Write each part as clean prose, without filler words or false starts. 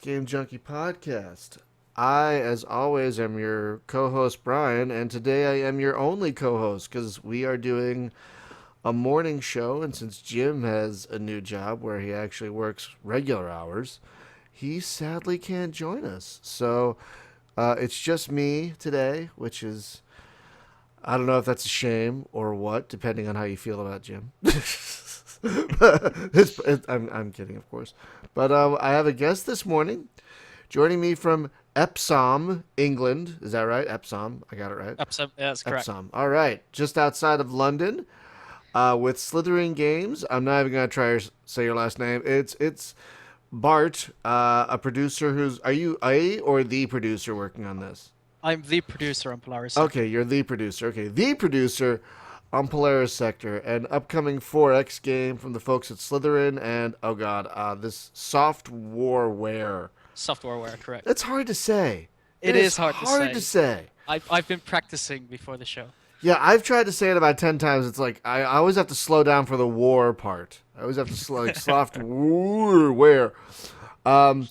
Game Junkie Podcast. I, as always, am your co host, Brian, and today I am your only co host because we are doing a morning show. And since Jim has a new job where he actually works regular hours, he sadly can't join us. So it's just me today, which is, I don't know if that's a shame or what, depending on how you feel about Jim. I'm kidding, of course. But I have a guest this morning joining me from Epsom, England. Is that right? Epsom. I got it right. Episode, yeah, that's correct. Epsom. All right. Just outside of London with Slitherine Games. I'm not even going to try to say your last name. It's Bart, a producer who's. Are you a or the producer working on this? I'm the producer on Polaris Okay, Sector. you're the producer. Okay, the producer on Polaris Sector, an upcoming 4X game from the folks at Slitherine, and oh god, this soft warware. Softwareware, correct. It's hard to say. It It is is hard to hard to say. say. I've been practicing before the show. Yeah, I've tried to say it about 10 times. It's like I always have to slow down for the war part. I always have to slow like soft warware. Um,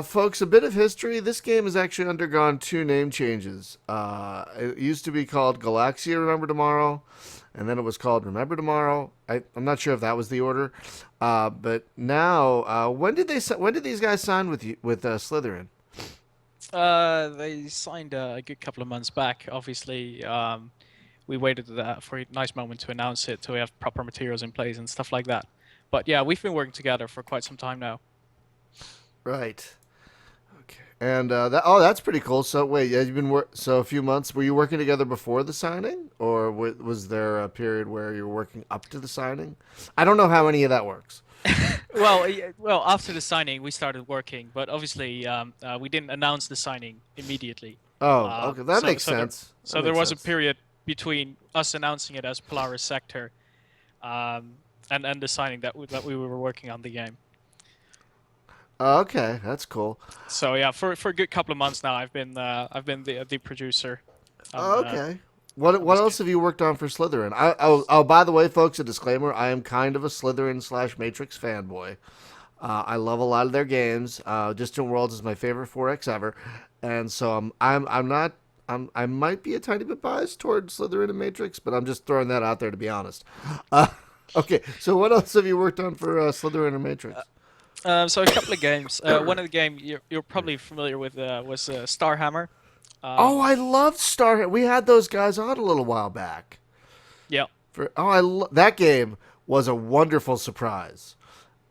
folks, a bit of history. This game has actually undergone two name changes. It used to be called Galaxia Remember Tomorrow, and then it was called Remember Tomorrow. I'm not sure if that was the order, but now, when did these guys sign with Slytherin? They signed a good couple of months back. Obviously, we waited for a nice moment to announce it, till we have proper materials in place and stuff like that. But yeah, we've been working together for quite some time now. Right. Okay. And that's pretty cool. So wait, yeah, so a few months. Were you working together before the signing, or was there a period where you were working up to the signing? I don't know how any of that works. Well, after the signing, we started working, but obviously, we didn't announce the signing immediately. Oh, Um, okay, that so, makes so there, sense. That so there makes was a sense. period between us announcing it as Polaris Sector, and the signing that we were working on the game. Okay, that's cool. So yeah, for a good couple of months now, I've been the producer on Okay. What this else game. have you worked on for Slytherin? Oh, by the way, folks, a disclaimer: I am kind of a Slytherin slash Matrix fanboy. I love a lot of their games. Distant Worlds is my favorite 4X ever, and so I'm not I might be a tiny bit biased towards Slytherin and Matrix, but I'm just throwing that out there to be honest. Uh, okay, so what else have you worked on for Slytherin and Uh, Matrix? so a couple of games. One of the game you're probably familiar with was Starhammer. Oh, Um, I loved Star. We had those guys on a little while back. yeah, That game was a wonderful surprise.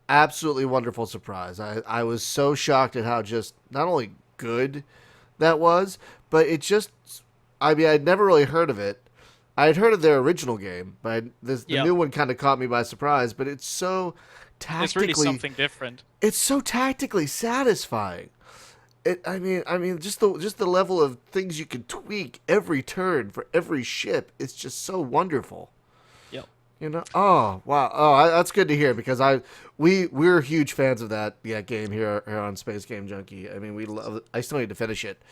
Absolutely wonderful surprise. I was so shocked at how just not only good that was, but it just. I mean, I'd never really heard of it. I had heard of their original game, but the yeah, new one kind of caught me by surprise. But it's really tactically, something different. it's so tactically satisfying. I mean, just the level of things you can tweak every turn for every ship. It's just so wonderful. Yep. Oh wow, that's good to hear because we're huge fans of that game here on Space Game Junkie. I mean, we love. I still need to finish it.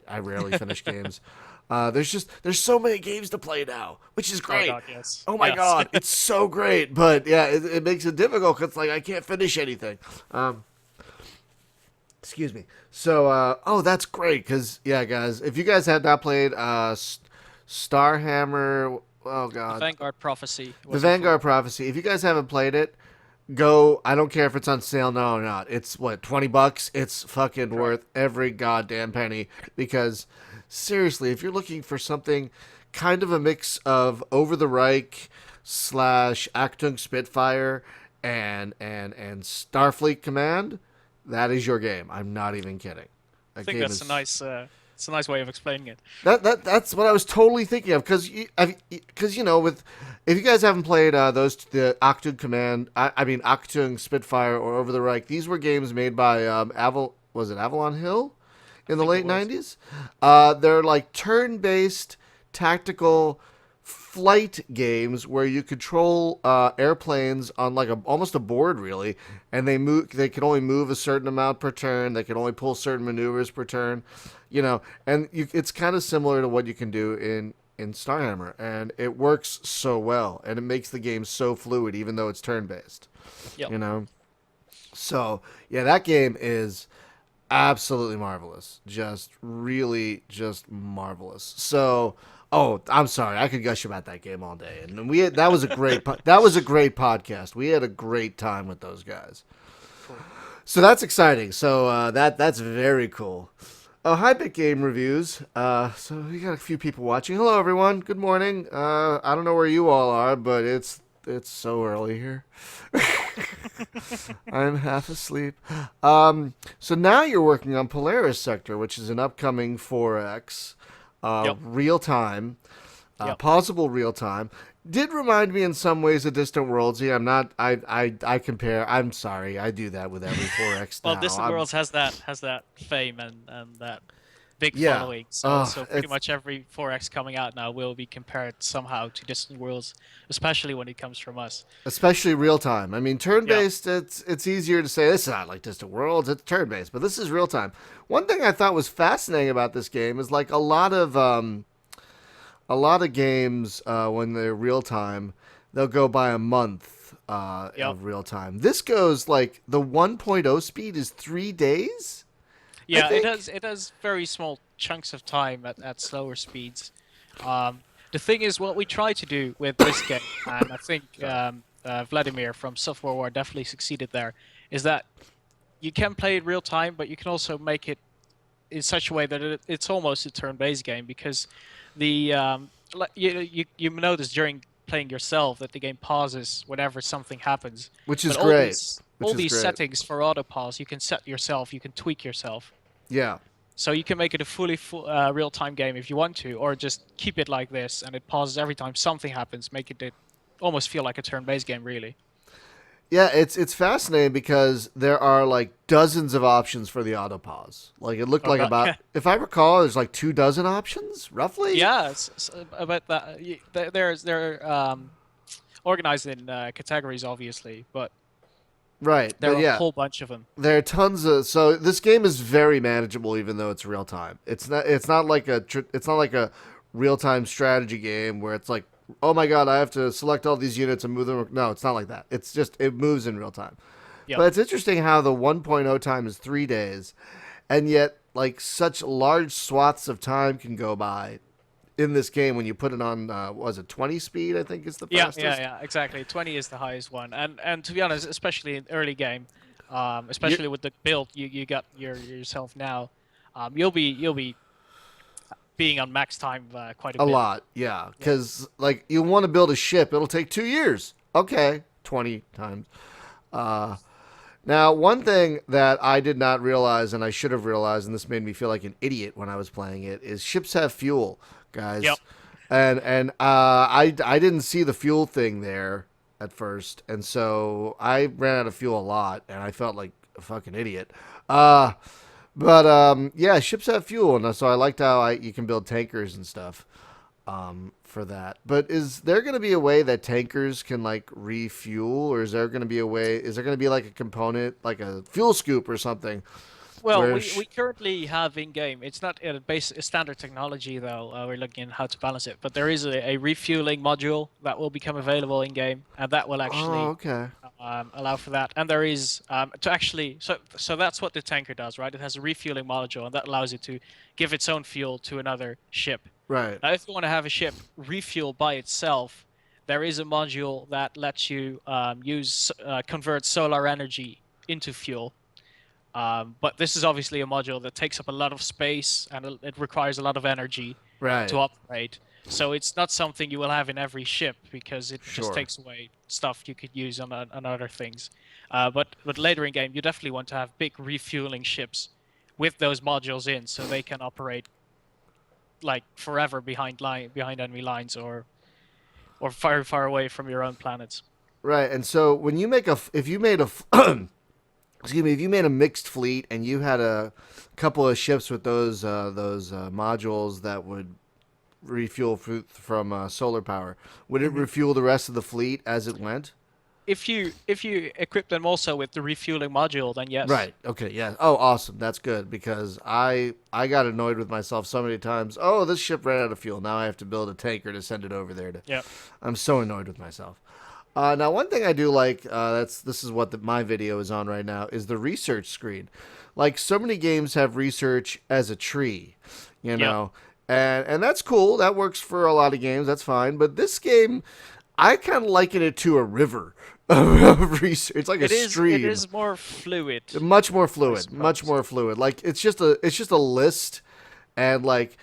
I rarely finish games. There's so many games to play now, which is Oh great. God, yes, Oh my yes. god, it's so great. But yeah, it makes it difficult because like I can't finish anything. Excuse me. So that's great because yeah, guys, if you guys have not played Starhammer, oh The god, Vanguard Prophecy the was before. Vanguard Prophecy. If you guys haven't played it, go. I don't care if it's on sale now or not. It's what, $20. It's fucking Correct. worth every goddamn penny because seriously, if you're looking for something kind of a mix of Over the Reich slash Achtung Spitfire and Starfleet Command, that is your game. I'm not even kidding. I That think game that's is it's a nice way of explaining it. that's what I was totally thinking of because with if you guys haven't played the Achtung Command, I mean Achtung Spitfire or Over the Reich, these were games made by was it Avalon Hill I in the think it late was. '90s. They're like turn-based tactical flight games where you control airplanes on like almost a board really, and they can only move a certain amount per turn. They can only pull certain maneuvers per turn, it's kind of similar to what you can do in Starhammer, and it works so well, and it makes the game so fluid, even though it's turn based. Yep. You know, So yeah, that game is absolutely marvelous. Just really, just marvelous. So, oh, I'm sorry, I could gush about that game all day, and that was a that was a great podcast. We had a great time with those guys. Cool. So that's exciting. So that's very cool. Oh, hi, Big Game Reviews. So we got a few people watching. Hello, everyone. Good morning. I don't know where you all are, but it's so early here. I'm half asleep. So now you're working on Polaris Sector, which is an upcoming 4X, Yep. real time, Yep. possible real time. Did remind me in some ways of Distant Worlds. Yeah, I'm not. I compare. I'm sorry. I do that with every 4X Well, now. Distant Worlds has that fame and that big Yeah. following. So pretty It's much every 4X coming out now will be compared somehow to Distant Worlds, especially when it comes from us. especially real time. I mean, turn Yeah. based. It's easier to say this is not like Distant Worlds. It's turn based, but this is real time. One thing I thought was fascinating about this game is like a lot of games when they're real time, they'll go by a month Yep. of real time. This goes like the 1.0 speed is 3 days. I Yeah, it think. has very small chunks of time at slower speeds. The thing is, what we try to do with this game, and I think Vladimir from Software War definitely succeeded there, is that you can play it real time, but you can also make it in such a way that it's almost a turn-based game because you notice during playing yourself that the game pauses whenever something happens. Which is But all great. these Which all is these great. settings for auto pause you can set yourself, you can tweak yourself. Yeah. So you can make it a fully real-time game if you want to, or just keep it like this and it pauses every time something happens, make it almost feel like a turn-based game, really. Yeah, it's fascinating because there are like dozens of options for the autopause. Like it looked Oh like god, about, if I recall, there's like 2 dozen options roughly. yeah, it's about that. They're organized in categories, obviously, but Right, there but are a yeah, whole bunch of them. there are tons of. So this game is very manageable, even though it's real time. It's not. It's not like it's not like a real time strategy game where it's like, oh my god, I have to select all these units and move them. No, it's not like that. It's just it moves in real time. Yep. But it's interesting how the 1.0 time is 3 days, and yet like such large swaths of time can go by in this game when you put it on. Was it 20 speed? I think is the Yeah, fastest. yeah, yeah, exactly. 20 is the highest one, and to be honest, especially in early game, You especially with the build you got yourself now, you'll be being on max time quite a A bit. lot, yeah. Yeah. Because like you want to build a ship, it'll take 2 years. Okay, 20 times. Uh, Now, one thing that I did not realize, and I should have realized, and this made me feel like an idiot when I was playing it, is ships have fuel, guys. Yep. And I didn't see the fuel thing there at first, and so I ran out of fuel a lot, and I felt like a fucking idiot. Uh, but yeah, ships have fuel, and so I liked how you can build tankers and stuff for that. But is there going to be a way that tankers can like refuel, or is there going to be a way? Is there going to be like a component, like a fuel scoop or something, Well, where? we currently have in game. It's not a standard technology though. We're looking at how to balance it, but there is a refueling module that will become available in game, and that will Oh, actually okay. allow for that. And there is to actually so that's what the tanker does, right? It has a refueling module, and that allows it to give its own fuel to another ship. Right. Now, if you want to have a ship refuel by itself, there is a module that lets you convert solar energy into fuel. But this is obviously a module that takes up a lot of space and it requires a lot of energy Right. to operate. So it's not something you will have in every ship because it just Sure. takes away stuff you could use on other things. But later in game, you definitely want to have big refueling ships with those modules in, so they can operate like forever behind enemy lines or far away from your own planets. Right. And so when you make if you made a excuse me, if you made a mixed fleet and you had a couple of ships with those modules that would refuel from solar power, would it Mhm. refuel the rest of the fleet as it went? If you equip them also with the refueling module, then yes. Right. Okay. Yeah. Oh, awesome. That's good because I got annoyed with myself so many times. Oh, this ship ran out of fuel. Now I have to build a tanker to send it over there. Yeah. I'm so annoyed with myself. Now, one thing I do like this is what my video is on right now is the research screen. Like so many games have research as a tree, you Yep. know, and that's cool. That works for a lot of games. That's fine. But this game, I kind of liken it to a river of research. It's like a It is. It stream, is more fluid, much more I fluid, much suppose. more fluid. Like it's just a list, and like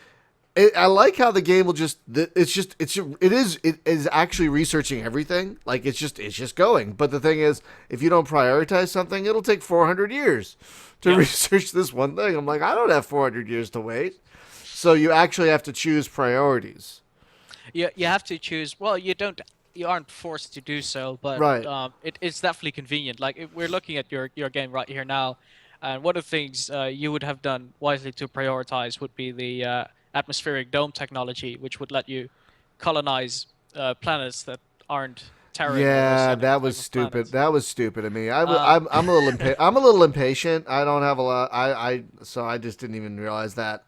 I like how the game will just it is actually researching everything. Like it's just going. But the thing is, if you don't prioritize something, it'll take 400 years to Yep. research this one thing. I'm like, I don't have 400 years to wait. So you actually have to choose priorities. You have to choose. Well, you don't. You aren't forced to do so, but Right. it's definitely convenient. Like we're looking at your game right here now, and one of the things you would have done wisely to prioritize would be the atmospheric dome technology, which would let you colonize planets that aren't Terran or Yeah, Oceanic that was type of stupid. planets. That was stupid of me. Um, I'm a little I'm a little impatient. I don't have a lot. So I just didn't even realize that.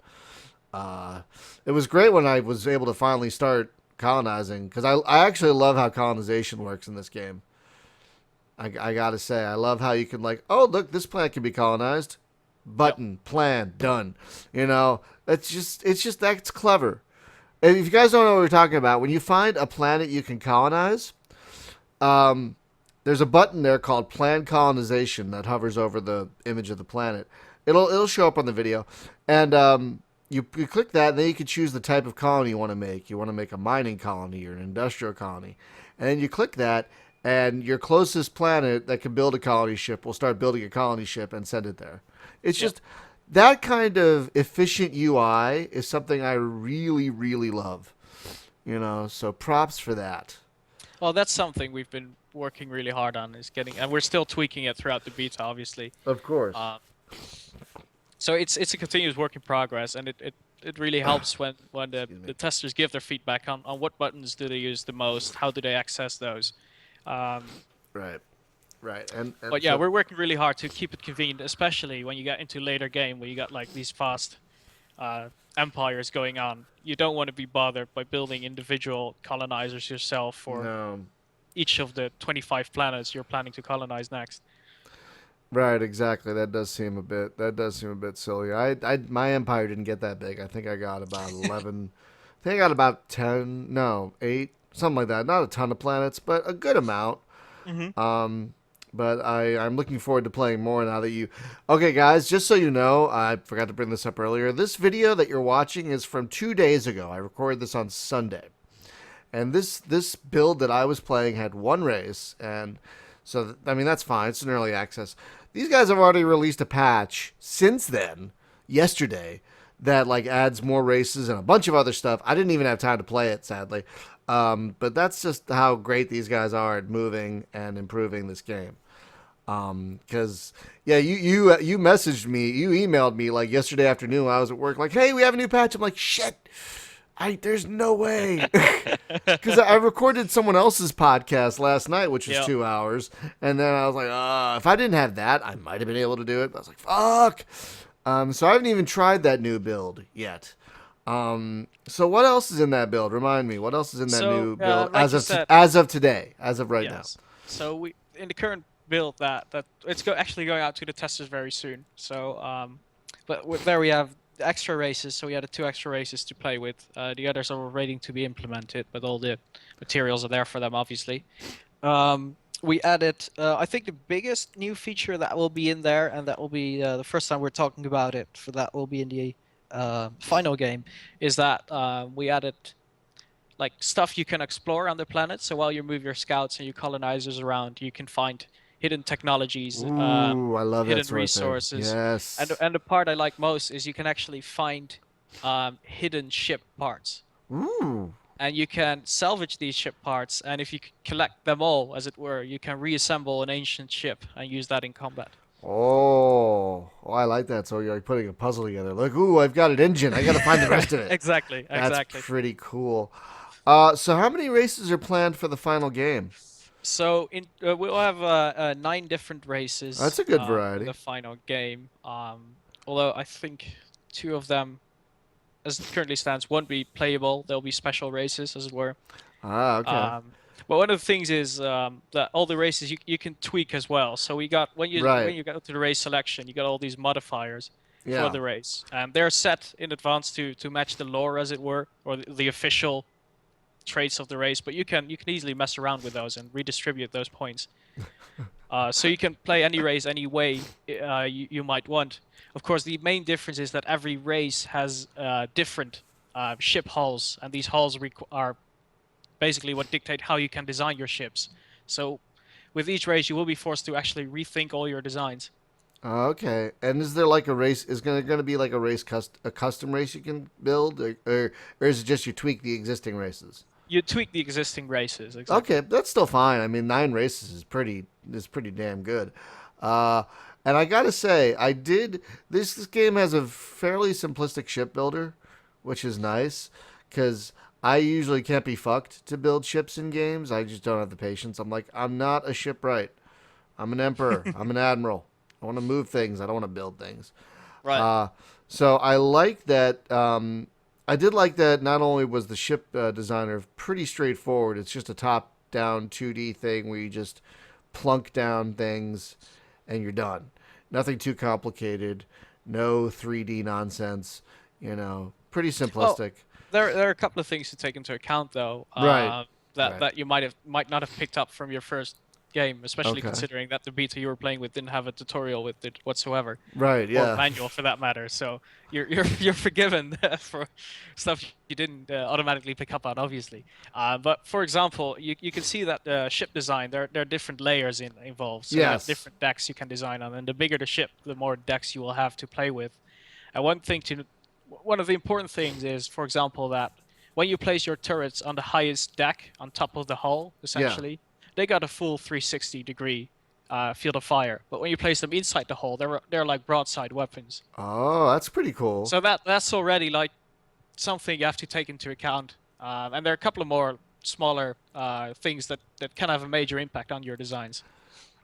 Uh, it was great when I was able to finally start colonizing because I actually love how colonization works in this game. I gotta say I love how you can like, oh look, this planet can be colonized. yep. Button, plan, done. It's just that's clever. And if you guys don't know what we're talking about, when you find a planet you can colonize, um, there's a button there called Plan Colonization that hovers over the image of the planet. It'll show up on the video, and you click that, and then you can choose the type of colony you want to make. You want to make a mining colony or an industrial colony, and then you click that, and your closest planet that can build a colony ship will start building a colony ship and send it there. It's Yep. just that kind of efficient UI is something I really really love. So props for that. Well, that's something we've been working really hard on is getting, and we're still tweaking it throughout the beta, obviously. Of course. Uh, so it's a continuous work in progress, and it really helps when Excuse me. the testers give their feedback on what buttons do they use the most, how do they access those. Um, Right. Right. And but yeah, so we're working really hard to keep it convenient, especially when you get into later game where you got like these fast empires going on. You don't want to be bothered by building individual colonizers yourself for no. each of the 25 planets you're planning to colonize next. Right, exactly. That does seem a bit silly. My empire didn't get that big. I think I got about 11. I think I got about 10, no, 8, something like that. Not a ton of planets, but a good amount. Hmm. Um but I'm looking forward to playing more now that you. Okay, guys, just so you know, I forgot to bring this up earlier. This video that you're watching is from 2 days ago. I recorded this on Sunday. And this build that I was playing had one race, and so I mean that's fine. It's an early access. These guys have already released a patch since then, yesterday, that like adds more races and a bunch of other stuff. I didn't even have time to play it, sadly. But that's just how great these guys are at moving and improving this game. Because yeah, you messaged me, you emailed me like yesterday afternoon when I was at work, like, hey, we have a new patch. I'm like, shit. There's no way. Because I recorded someone else's podcast last night, which was Yeah. 2 hours, and then I was like, if I didn't have that, I might have been able to do it. But I was like, fuck. So I haven't even tried that new build yet. So what else is in that build? Remind me, what else is in that So, new build like you said, as of today, as of right now? yes. So we in the current build that it's actually going out to the testers very soon. So, but there we have the extra races. So we had the two extra races to play with. The others are waiting to be implemented, but all the materials are there for them, obviously. We added, I think the biggest new feature that will be in there, and that will be the first time we're talking about it. For that will be in the final game, is that we added like stuff you can explore on the planet. So while you move your scouts and your colonizers around, you can find hidden technologies, Ooh, I love that hidden sort of thing. resources, and Yes. the part I like most is you can actually find hidden ship parts, Ooh. and you can salvage these ship parts. And if you collect them all, as it were, you can reassemble an ancient ship and use that in combat. Oh, I like that. So you're like putting a puzzle together. Like, ooh, I've got an engine. I got to find the rest of it. Exactly, That's exactly. pretty cool. So how many races are planned for the final game? So we'll have 9 different races That's a good for variety. the final game. Although I think 2 of them, as it currently stands, won't be playable. There'll be special races, as it were. Ah, okay. Um, But one of the things is that all the races you can tweak as well. So we got when Right. you go to the race selection, you got all these modifiers for Yeah. the race, and they're set in advance to match the lore, as it were, or the official traits of the race. But you can easily mess around with those and redistribute those points. So you can play any race any way you might want. Of course, the main difference is that every race has different ship hulls, and these hulls are basically what dictate how you can design your ships. So with each race, you will be forced to actually rethink all your designs. Okay. And is there like a race? Is gonna be like a a custom race you can build, or is it just you tweak the existing races? You tweak the existing races, Okay, exactly. that's still fine. I mean, 9 races is pretty damn good. Uh, and I gotta say, I did this game has a fairly simplistic ship builder, which is nice because I usually can't be fucked to build ships in games. I just don't have the patience. I'm like, I'm not a shipwright. I'm an emperor. I'm an admiral. I want to move things. I don't want to build things. Right. Uh, so I like that. I did like that. Not only was the ship designer pretty straightforward, it's just a top-down 2D thing where you just plunk down things and you're done. Nothing too complicated. No 3D nonsense. Pretty Oh, simplistic. there are a couple of things to take into account though, Right. that Right. that you might not have picked up from your first game, especially Okay. considering that the beta you were playing with didn't have a tutorial with it whatsoever, Right. or Yeah. manual for that matter. So you're forgiven for stuff you didn't automatically pick up on, obviously. But for example, you can see that ship design there are different layers involved. So you have Yes. different decks you can design on, and the bigger the ship, the more decks you will have to play with. And one of the important things is, for example, that when you place your turrets on the highest deck on top of the hull, Yeah. essentially, they got a full 360-degree field of fire. But when you place them inside the hull, they're like broadside weapons. Oh, that's pretty cool. So that's already like something you have to take into account. And there are a couple of more smaller things that can have a major impact on your designs.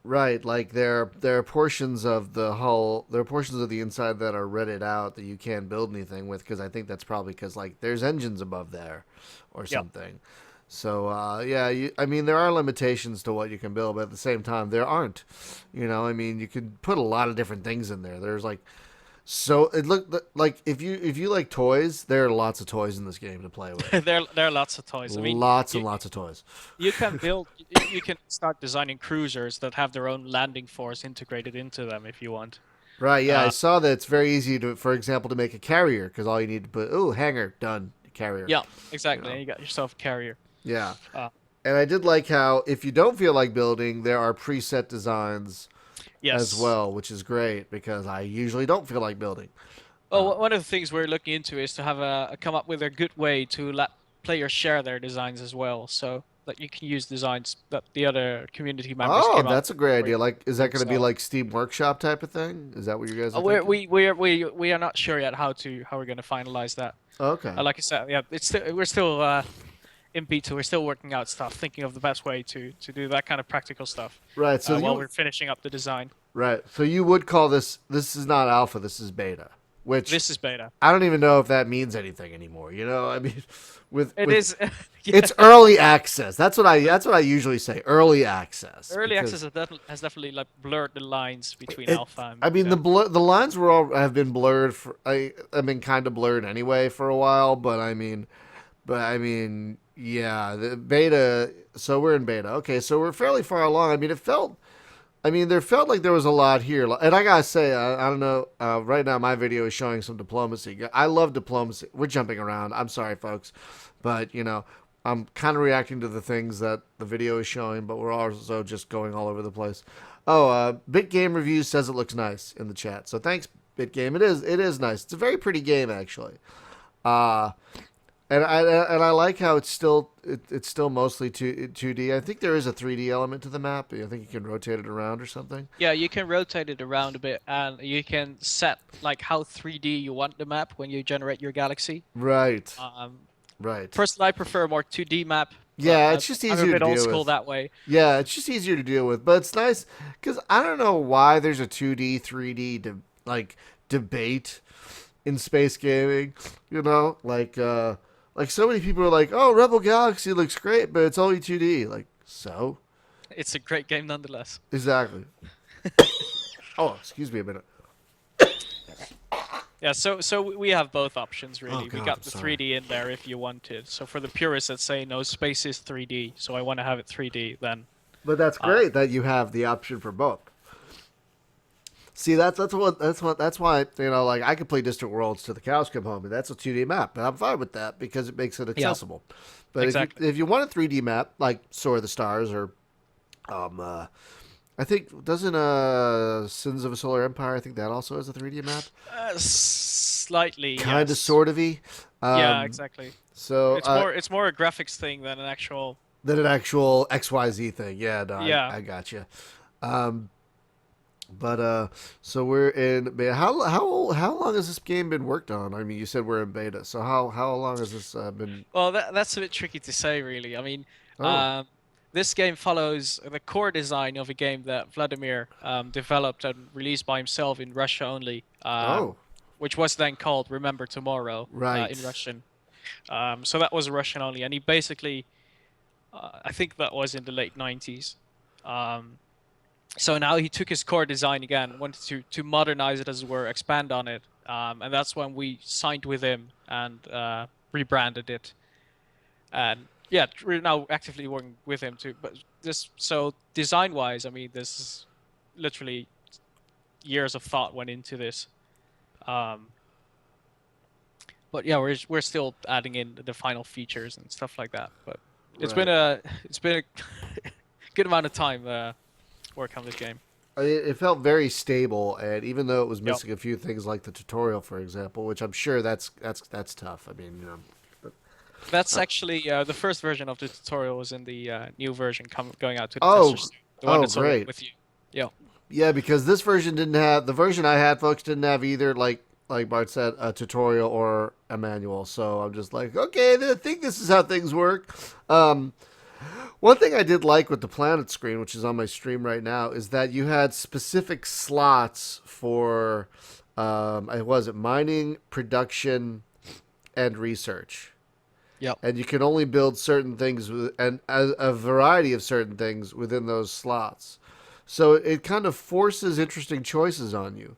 Right, like there are portions of the hull, there are portions of the inside that are redded out that you can't build anything with because I think that's probably because like there's engines above there, or Yeah. something. So yeah, I mean there are limitations to what you can build, but at the same time there aren't. I mean you can put a lot of different things in there. There's like so it look like if you like toys, there are lots of toys in this game to play with. There are lots of toys. I mean, Lots and you, lots of toys. you can start designing cruisers that have their own landing force integrated into them if you want. Right, yeah, I Uh, saw that it's very easy to, for example, to make a carrier because all you need to put, ooh, hangar, done, carrier. yeah, You exactly. know, And you got yourself a carrier. yeah. Uh, And I did like how if you don't feel like building, there are preset designs as yes. well, which is great because I usually don't feel like building. Well, one of the things we're looking into is to have come up with a good way to let players share their designs as well, so that you can use designs that the other community members Oh, came up that's a great idea. Like, is that with. going to be So like Steam Workshop type of thing? Is that what you guys are we're, thinking? we are not sure yet how we're going to finalize that. Okay. Like I said, yeah, we're still in beta. We're still working out stuff, thinking of the best way to do that kind of practical stuff Right. So while you we're finishing up the design. right. So you would call this is not alpha, this is beta, which This is beta. I don't even know if that means anything anymore. I mean, It with is, yeah. it's early access. That's what I usually say. Early access. Early access Because has definitely like blurred the lines between it. alpha and I mean, beta. the lines have been blurred for. I mean, kind of blurred anyway for a while. But I mean, yeah, the beta. So we're in beta. Okay, so we're fairly far along. I mean, it felt. I mean, there felt like there was a lot here, and I gotta say, I don't know. Right now, my video is showing some diplomacy. I love diplomacy. We're jumping around. I'm sorry, folks, but I'm kind of reacting to the things that the video is showing, but we're also just going all over the place. Oh, BitGame Reviews says it looks nice in the chat, so thanks, BitGame. It is nice. It's a very pretty game, actually. Uh, and I like how it's still mostly 2D. I think there is a 3D element to the map. I think you can rotate it around or something. Yeah, you can rotate it around a bit, and you can set like how 3D you want the map when you generate your galaxy. Right. Um, Right. Personally, I prefer a more 2D map, but Yeah, it's just I'm a easier to bit old deal school with. that way. Yeah, it's just easier to deal with. But it's nice because I don't know why there's a 2D, 3D debate in space gaming. Like so many people are like, "Oh, Rebel Galaxy looks great, but it's only 2D." Like, So, It's a great game nonetheless. exactly. Oh, excuse me a minute. Yeah, so we have both options Oh really. We God, got I'm the sorry. 3D in there if you wanted. So for the purists that say no, space is 3D, so I want to have it 3D, then But that's uh, great that you have the option for both. See, that's why like I could play Distant Worlds to the cows come home, and that's a 2D map, and I'm fine with that because it makes it yeah, accessible. But exactly. if you want a 3D map like Soar of the Stars or um, uh, I think doesn't Sins of a Solar Empire, I think that also has a 3D map, Slightly, kind of yes. sort of y. Yeah, Um, exactly. so It's more a graphics thing than an actual. than an actual XYZ thing. Yeah, no, Yeah. I got you. Um, But so we're in beta. How long has this game been worked on? I mean, you said we're in beta. So how long has this been? Well, that's a bit tricky to say, really. I mean, Oh, um, this game follows the core design of a game that Vladimir developed and released by himself in Russia only, oh, which was then called Remember Tomorrow in right, Russian. So that was Russian only, and he basically, I think that was in the late 90s. Um, so now he took his core design again, wanted to modernize it as it were, expand on it, and that's when we signed with him and rebranded it. And yeah, we're now actively working with him too. But this, so design wise, I mean, this is literally years of thought went into this. Um, but yeah, we're still adding in the final features and stuff like that. But right. it's been a good amount of time working on this game. I mean, it felt very stable, and even though it was Yep. missing a few things like the tutorial, for example, which I'm sure that's tough. I mean, That's actually the first version of the tutorial was in the new version going out to the oh, testers, the one oh, that's already great. with you. Yeah, Yeah, because this version didn't have the version I had, folks, didn't have either like Bart said, a tutorial or a manual. So I'm just like, okay, I think this is how things work. Um, One thing I did like with the planet screen, which is on my stream right now, is that you had specific slots for, I was it mining, production, and research, yeah, and you can only build certain things and a variety of certain things within those slots. So it kind of forces interesting choices on you.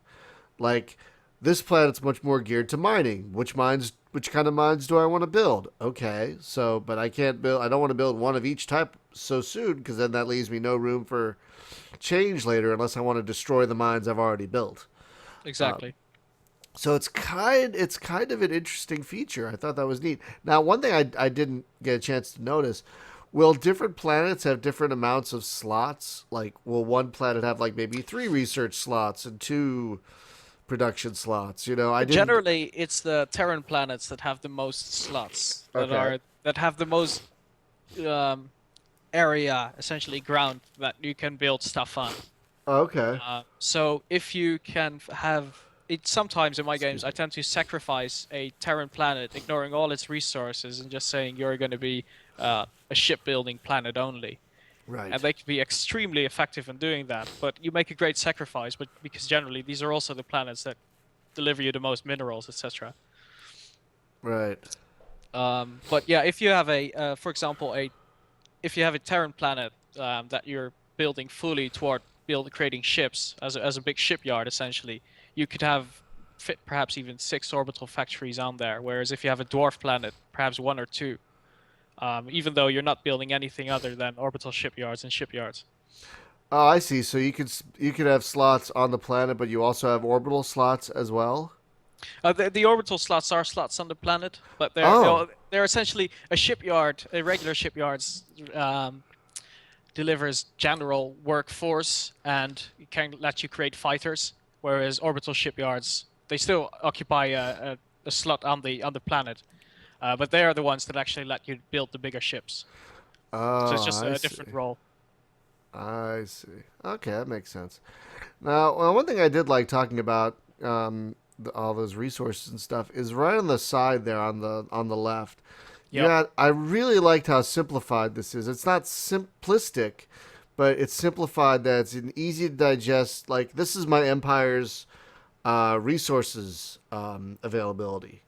Like this planet's much more geared to mining. Which kind of mines do I want to build? Okay, so but I can't build. I don't want to build one of each type so soon because then that leaves me no room for change later unless I want to destroy the mines I've already built. exactly. So it's kind of an interesting feature. I thought that was neat. Now, one thing I didn't get a chance to notice. Will different planets have different amounts of slots? Like, will one planet have like maybe 3 research slots and 2 production slots? I didn't. Generally, it's the Terran planets that have the most slots Okay. that have the most um, area, essentially ground that you can build stuff on. Okay. So if you can have it, sometimes in my games, Excuse I me. tend to sacrifice a Terran planet, ignoring all its resources, and just saying you're going to be a shipbuilding planet only. And Right. they can be extremely effective in doing that. But you make a great sacrifice, but because generally these are also the planets that deliver you the most minerals, etc. Right. But yeah, if you have for example, if you have a Terran planet that you're building fully toward creating ships as a big shipyard, essentially, you could have fit perhaps even 6 orbital factories on there. Whereas if you have a dwarf planet, perhaps 1 or 2. Even though you're not building anything other than orbital shipyards and shipyards. Oh, I see. So you could have slots on the planet, but you also have orbital slots as well. The orbital slots are slots on the planet, but Oh. they're essentially a shipyard. A regular shipyard delivers general workforce and can let you create fighters, whereas orbital shipyards they still occupy a slot on the planet, but they are the ones that actually let you build the bigger ships. So it's Oh, just I a see. different role. I see. Okay, that makes sense. Now, well, one thing I did like talking about all those resources and stuff is right on the side there on the left. Yep. I really liked how simplified this is. It's not simplistic, but it's simplified that it's an easy to digest. Like this is my empire's resources availability,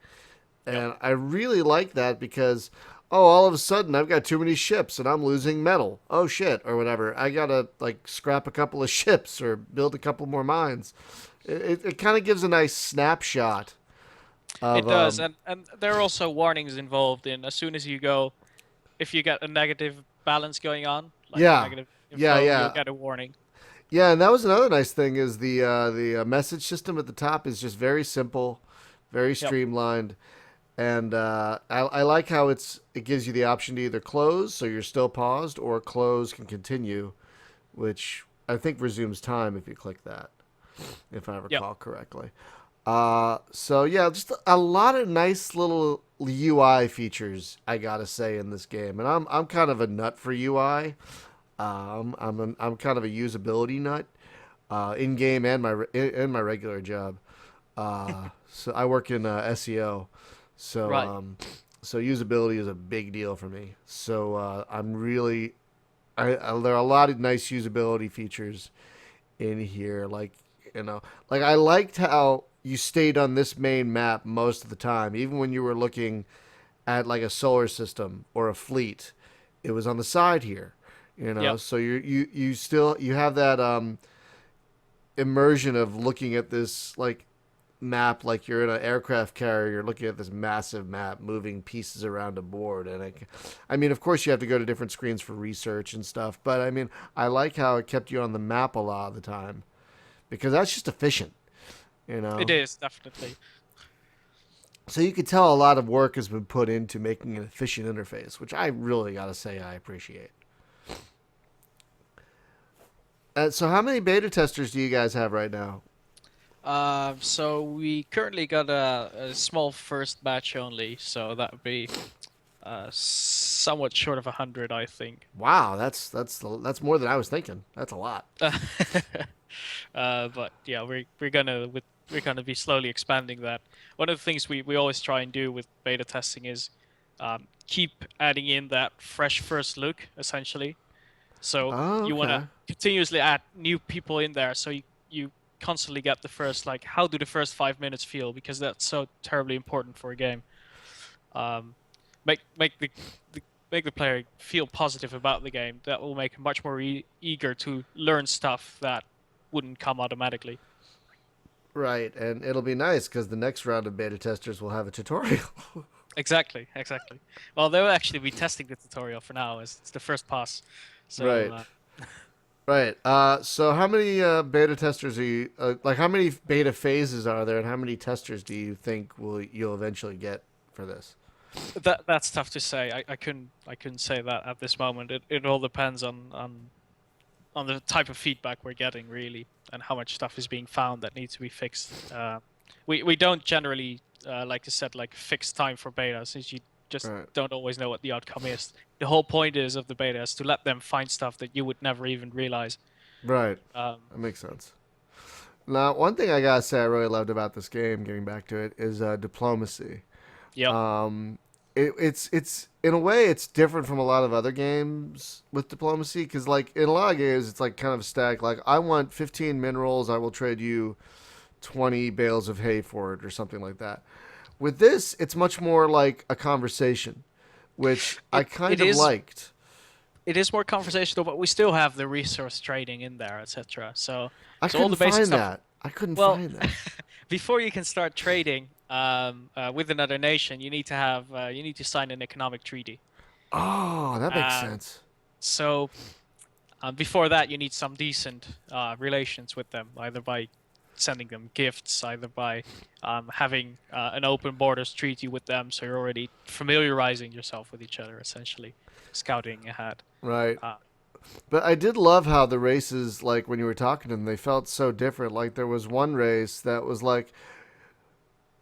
Yep. And I really like that because, oh, all of a sudden I've got too many ships and I'm losing metal. Oh shit, or whatever. I gotta like scrap a couple of ships or build a couple more mines. It kind of gives a nice snapshot It of does, and there are also warnings involved in as soon as you go, if you get a negative balance going on, like a yeah, negative yeah, inflow, you'll yeah. get a warning. Yeah, and that was another nice thing is the message system at the top is just very simple, very Yep. streamlined, and I like how it gives you the option to either close, so you're still paused, or close can continue, which I think resumes time if you click that, if I Yep. recall correctly. So yeah, just a lot of nice little UI features I gotta say in this game, and I'm kind of a nut for UI. I'm kind of a usability nut, in game and my regular job. So I work in SEO, so Right. so usability is a big deal for me. So I'm really there are a lot of nice usability features in here. Like like I liked how you stayed on this main map most of the time, even when you were looking at like a solar system or a fleet. It was on the side here, Yep. so you still you have that immersion of looking at this like map like you're in an aircraft carrier. You're looking at this massive map moving pieces around a board, and I mean, of course, you have to go to different screens for research and stuff. But I mean, I like how it kept you on the map a lot of the time because that's just efficient, you It know. is definitely. So you could tell a lot of work has been put into making an efficient interface, which I really gotta say I appreciate. So how many beta testers do you guys have right now? So we currently got a small first batch only, so that would be somewhat short of 100, I think. Wow, that's more than I was thinking. That's a lot. But yeah, we're gonna be slowly expanding that. One of the things we always try and do with beta testing is keep adding in that fresh first look, essentially. So Oh, you want to okay. continuously add new people in there, so you constantly get the first, like, how do the first 5 minutes feel? Because that's so terribly important for a game. Um, make the make the player feel positive about the game. That will make him much more eager to learn stuff that wouldn't come automatically. Right, and it'll be nice because the next round of beta testers will have a tutorial. Exactly, exactly. Well, they'll actually be testing the tutorial for now, as it's the first pass. So Right, right. So how many beta testers are you like? How many beta phases are there, and how many testers do you think you'll eventually get for this? that's tough to say. I couldn't say that at this moment. It all depends on the type of feedback we're getting, really, and how much stuff is being found that needs to be fixed. We don't generally like to set like fixed time for beta, since you just Right, don't always know what the outcome is. The whole point is of the beta is to let them find stuff that you would never even realize. right. Um, That makes sense. Now, one thing I gotta say I really loved about this game, getting back to it, is diplomacy. yep. Um, it's in a way it's different from a lot of other games with diplomacy because like in a lot of games it's like kind of static. Like I want 15 minerals, I will trade you 20 bales of hay for it or something like that. With this, it's much more like a conversation, which I It kind it of is liked. it is more conversational, but we still have the resource trading in there, etc. I So all couldn't the basic find stuff. that. I couldn't Well, find that. before you can start trading with another nation, you need to sign an economic treaty. Oh, that makes Uh, sense. so before that, you need some decent relations with them, either by sending them gifts, either by having an open borders treaty with them, so you're already familiarizing yourself with each other, essentially, scouting ahead. Right. Uh, But I did love how the races, like when you were talking to them, they felt so different. Like there was one race that was like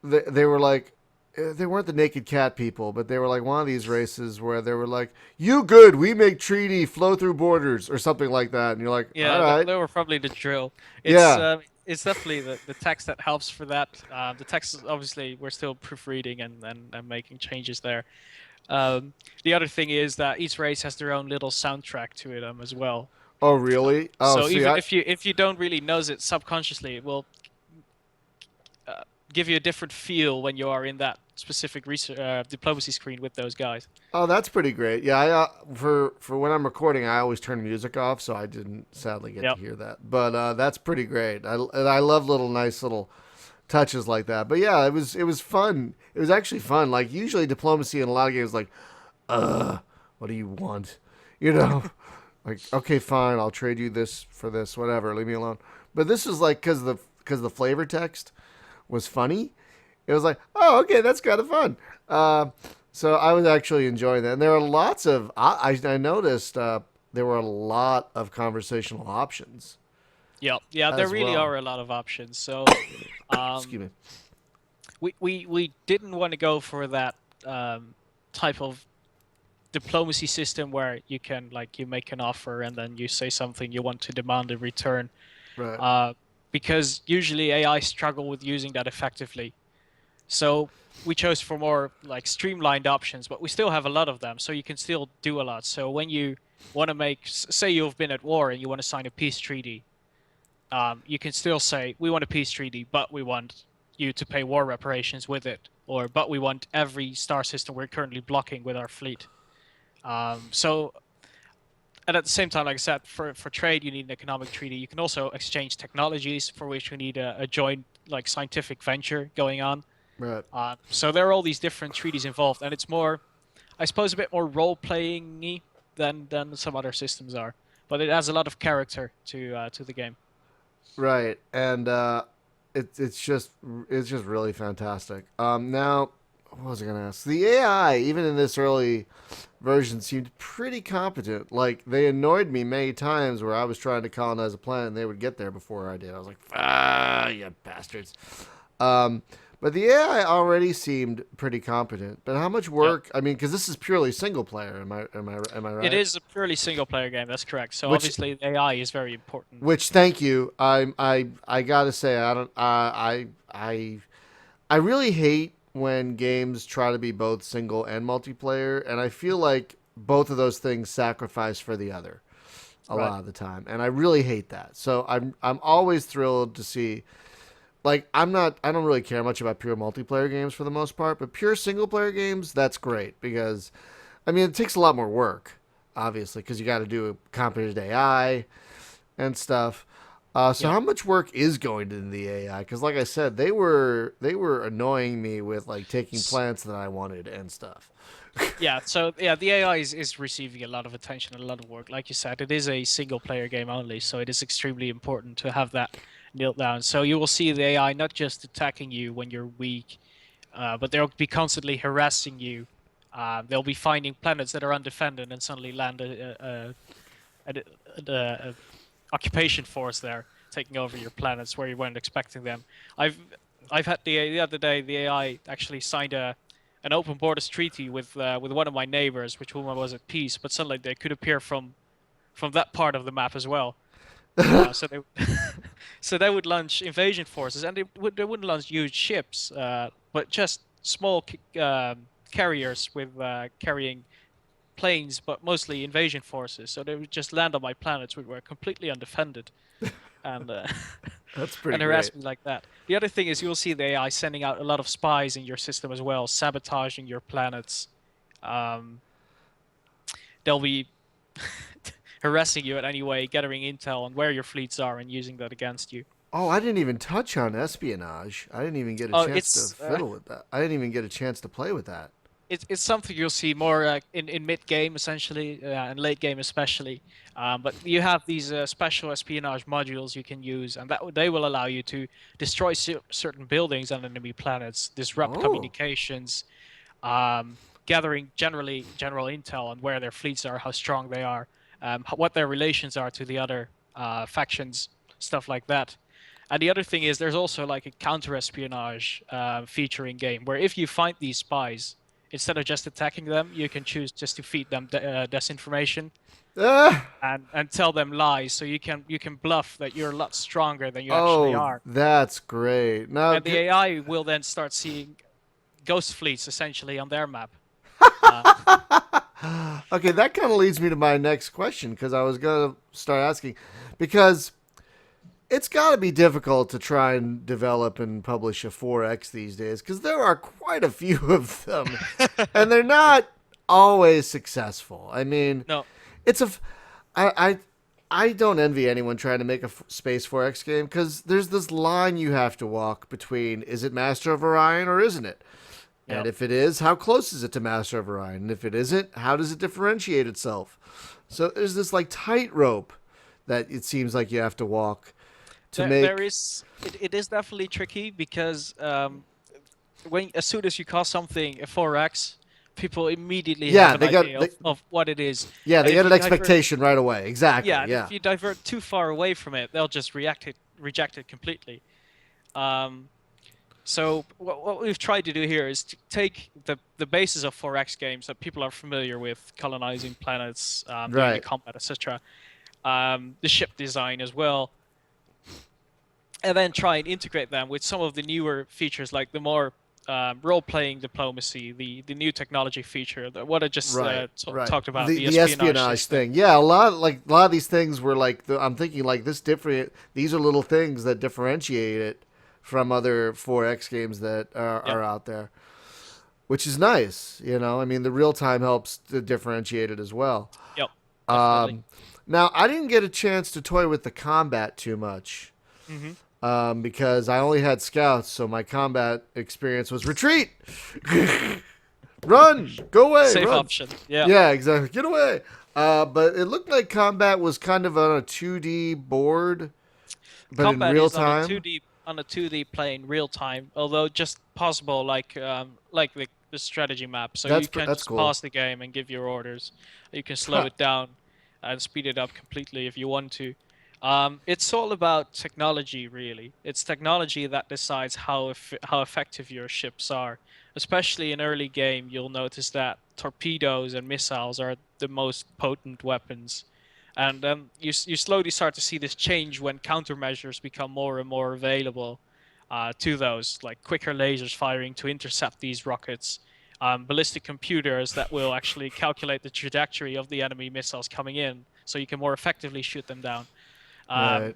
they were like they weren't the naked cat people, but they were like one of these races where they were like, "You good? We make treaty, flow through borders," or something like that. And you're like, "All Yeah, right, they were probably the drill. yeah, It's definitely the text that helps for that. The text is obviously we're still proofreading and making changes there. The other thing is that each race has their own little soundtrack to them as well. oh really? Oh, So see, even I if you don't really notice it subconsciously, it will give you a different feel when you are in that specific research, diplomacy screen with those guys. Oh, that's pretty great. Yeah, for when I'm recording, I always turn music off, so I didn't sadly get to Yep. hear that. But that's pretty great. I love little nice little touches like that. But yeah, it was fun. It was actually fun. Like usually diplomacy in a lot of games, like, uh, what do you want? You know, like okay, fine, I'll trade you this for this, whatever. Leave me alone. But this is like because the flavor text was funny. It was like, oh, okay, that's kind of fun. So I was actually enjoying that, and there were lots of. I noticed there were a lot of conversational options Yep. Yeah, there as really well. are a lot of options. So, Excuse um, me. we didn't want to go for that type of diplomacy system where you can like you make an offer and then you say something you want to demand in return. Right. Uh, because usually AI struggle with using that effectively. So we chose for more like streamlined options, but we still have a lot of them, so you can still do a lot. So when you want to make, say you've been at war and you want to sign a peace treaty, you can still say we want a peace treaty, but we want you to pay war reparations with it, or but we want every star system we're currently blocking with our fleet. So and at the same time, like I said, for trade you need an economic treaty. You can also exchange technologies for which we need a joint like scientific venture going on. Right. So there are all these different treaties involved, and it's more, I suppose, a bit more role playing than some other systems are. But it adds a lot of character to the game. Right. And it's just really fantastic. Now, what was I gonna ask? The AI, even in this early version, seemed pretty competent. Like they annoyed me many times where I was trying to colonize a planet and they would get there before I did. I was like, ah, you bastards. Um, but the AI already seemed pretty competent. But how much Yep. work? I mean, because this is purely single player. Am I It right? is a purely single player game. That's correct. So Which obviously the AI is very important. which thank you. I gotta say I don't I really hate when games try to be both single and multiplayer, and I feel like both of those things sacrifice for the other a Right. lot of the time, and I really hate that. So I'm always thrilled to see. Like I don't really care much about pure multiplayer games for the most part, but pure single player games that's great because I mean it takes a lot more work, obviously, because you got to do a competent AI and stuff. So Yep. how much work is going into the AI? Because like I said, they were annoying me with like taking S- plants that I wanted and stuff. Yeah, so yeah, the AI is receiving a lot of attention and a lot of work. Like you said, it is a single player game only, so it is extremely important to have that nailed down. So you will see the AI not just attacking you when you're weak, but they'll be constantly harassing you. They'll be finding planets that are undefended and suddenly land a occupation force there, taking over your planets where you weren't expecting them. I've I've had the other day the AI actually signed a an open borders treaty with one of my neighbors, which whom I was at peace, but suddenly they could appear from that part of the map as well. So they so they would launch invasion forces, and they wouldn't launch huge ships, but just small carriers with carrying planes, but mostly invasion forces. So they would just land on my planets, which were completely undefended, and That's pretty and harass great. me like that. The other thing is you'll see the AI sending out a lot of spies in your system as well, sabotaging your planets. Um, they'll be harassing you at any way, gathering intel on where your fleets are and using that against you. Oh, I didn't even touch on espionage. I didn't even get a Oh, chance to fiddle with that. I didn't even get a chance to play with that. it's something you'll see more in mid game essentially and late game especially. But you have these special espionage modules you can use, and they will allow you to destroy certain buildings on enemy planets, disrupt Oh, communications, gathering general intel on where their fleets are, how strong they are, what their relations are to the other factions, stuff like that. And the other thing is, there's also like a counter espionage feature in game where if you find these spies, instead of just attacking them, you can choose just to feed them disinformation ah, and tell them lies. So you can bluff that you're a lot stronger than you actually oh, are, that's great. Now, and the AI will then start seeing ghost fleets essentially on their map. Uh, okay, that kind of leads me to my next question because I was gonna start asking because it's got to be difficult to try and develop and publish a 4X these days because there are quite a few of them, and they're not always successful. I mean, No. it's a, I, I don't envy anyone trying to make a Space 4X game because there's this line you have to walk between: is it Master of Orion or isn't it? And Yep. if it is, how close is it to Master of Orion? And if it isn't, how does it differentiate itself? So there's this like tightrope that it seems like you have to walk to There make. is it is definitely tricky because when as soon as you call something a 4x, people immediately have Yeah, an they got idea they, of what it is. yeah, And they if get an you divert, expectation right away. Exactly. yeah, and Yeah. if you divert too far away from it, they'll just reject it completely. Um, so what we've tried to do here is to take the basis of 4x games that people are familiar with, colonizing planets, doing the Right. combat, etc. The ship design as well, and then try and integrate them with some of the newer features, like the more role-playing diplomacy, the new technology feature, what I just Right. Right. talked about, The the the espionage espionage system. thing. Yeah, a lot of these things were like I'm thinking like this different. These are little things that differentiate it from other 4X games that Yep, are out there, which is nice. I mean, the real time helps to differentiate it as well. yep, definitely. Um, Now, I didn't get a chance to toy with the combat too much Hmm. because I only had scouts, so my combat experience was retreat, run, go away, Safe run. option. Yeah. Yeah, exactly. Get away. But it looked like combat was kind of on a 2D board, but in Combat real is on a time. 2D on a 2D plane real time, although just possible like the strategy map. So you can That's just cool. pause the game and give your orders. You can slow Huh. it down and speed it up completely if you want to. It's all about technology, really. It's technology that decides how effective your ships are. Especially in early game, you'll notice that torpedoes and missiles are the most potent weapons, and you slowly start to see this change when countermeasures become more and more available to those, like quicker lasers firing to intercept these rockets, ballistic computers that will actually calculate the trajectory of the enemy missiles coming in, so you can more effectively shoot them down. Right. Um,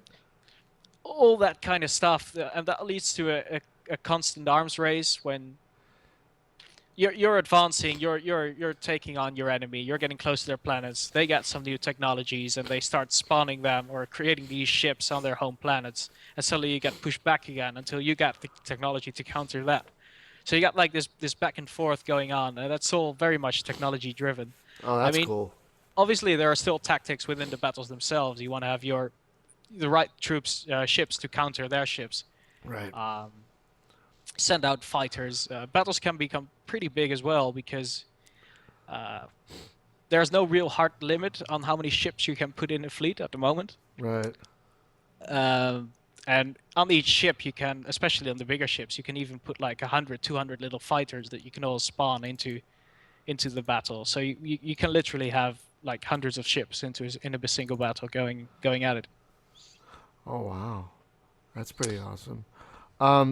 all that kind of stuff, and that leads to a constant arms race when you're advancing, you're taking on your enemy, you're getting close to their planets, they get some new technologies and they start spawning them or creating these ships on their home planets, and suddenly you get pushed back again until you get the technology to counter that. So you got like this back and forth going on, and that's all very much technology driven. Oh, I that's mean, cool. obviously there are still tactics within the battles themselves. You want to have your the right troops, ships to counter their ships. Right. um, Send out fighters. Battles can become pretty big as well because uh, there's no real hard limit on how many ships you can put in a fleet at the moment. Right. And on each ship, you can, especially on the bigger ships, you can even put like 100, 200 little fighters that you can all spawn into the battle. So you can literally have like hundreds of ships in a single battle going at it. Oh wow, that's pretty awesome.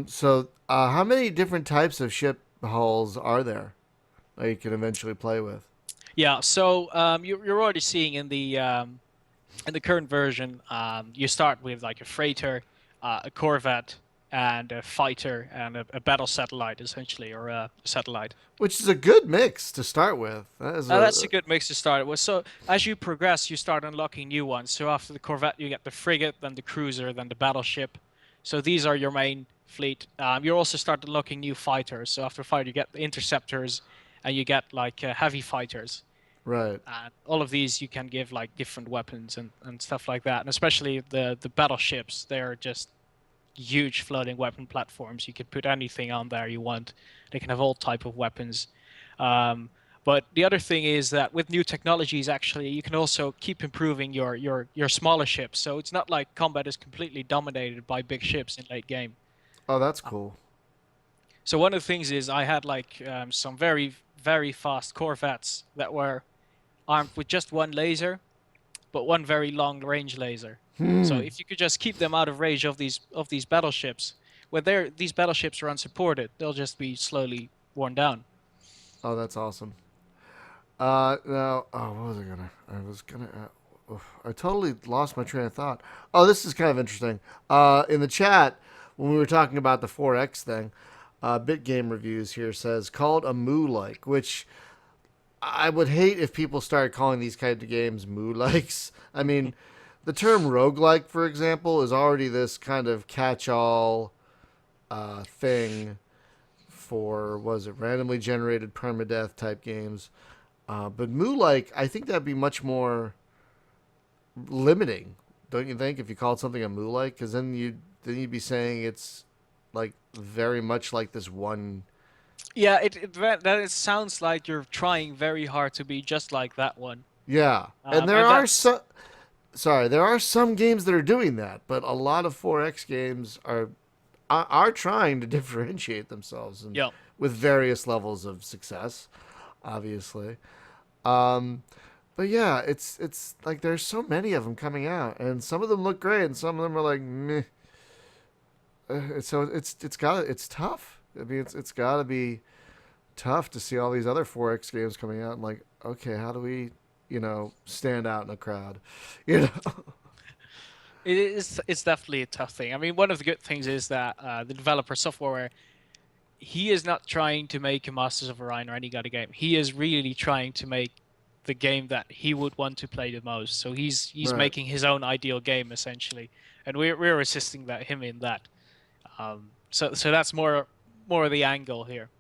So how many different types of ship hulls are there that you can eventually play with? Yeah. So you're already seeing in the current version, you start with like a freighter, a corvette, and a fighter, and a battle satellite, essentially, or a satellite. Which is a good mix to start with. That is That's a a good mix to start with. So as you progress, you start unlocking new ones. So after the corvette, you get the frigate, then the cruiser, then the battleship. So these are your main fleet. You also start unlocking new fighters. So after fighter, you get the interceptors, and you get like heavy fighters. right. And all of these you can give like different weapons and stuff like that. And especially the battleships, they're just huge floating weapon platforms. You can put anything on there you want. They can have all type of weapons. Um, but the other thing is that with new technologies, actually, you can also keep improving your smaller ships. So it's not like combat is completely dominated by big ships in late game. Oh, that's Uh, cool. So one of the things is I had like some very fast corvettes that were armed with just one laser, but one very long range laser. So Hmm. if you could just keep them out of range of these battleships, when these battleships are unsupported, they'll just be slowly worn down. Oh, that's awesome. Now, oh, what was I gonna? I was gonna. I totally lost my train of thought. Oh, this is kind of interesting. In the chat, when we were talking about the 4X thing, Bit Game Reviews here says called a moo like, which I would hate if people started calling these kind of games moo likes. I mean, the term roguelike, for example, is already this kind of catch all thing for, was it randomly generated permadeath type games. But moo like, I think that'd be much more limiting, don't you think? If you called something a moo like, because then you'd be saying it's like very much like this one. Yeah, it sounds like you're trying very hard to be just like that one. Yeah, and there And are that's some. Sorry, there are some games that are doing that, but a lot of 4X games are trying to differentiate themselves and yeah. with various levels of success, obviously. Um, but yeah, it's like there's so many of them coming out, and some of them look great, and some of them are like meh. So it's tough. I mean, it's got to be tough to see all these other 4X games coming out and like, okay, how do we, stand out in a crowd, you know? It's definitely a tough thing. I mean, one of the good things is that the developer software, he is not trying to make a Masters of Orion or any other game. He is really trying to make the game that he would want to play the most. So he's Right. making his own ideal game essentially, and we're assisting him in that. So that's more of the angle here.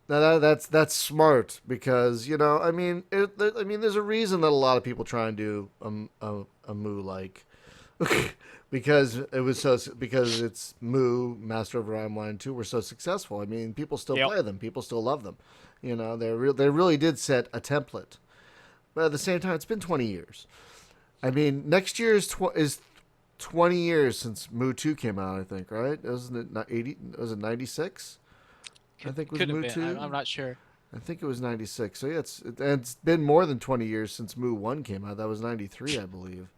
Now that's smart because I mean, there's a reason that a lot of people try and do a Moo like, because because it's Moo Master of Orion 1 and 2 were so successful. I mean, people still Yep. play them, people still love them. They really did set a template. But at the same time, it's been 20 years. I mean, next year is 20 years since Moo 2 came out. I think, right? Wasn't it not 80? Was it 96? I think was Could have Moo been. I'm 2. not sure. I think it was 96. So yeah, it's been more than 20 years since Moo 1 came out. That was 93, I believe.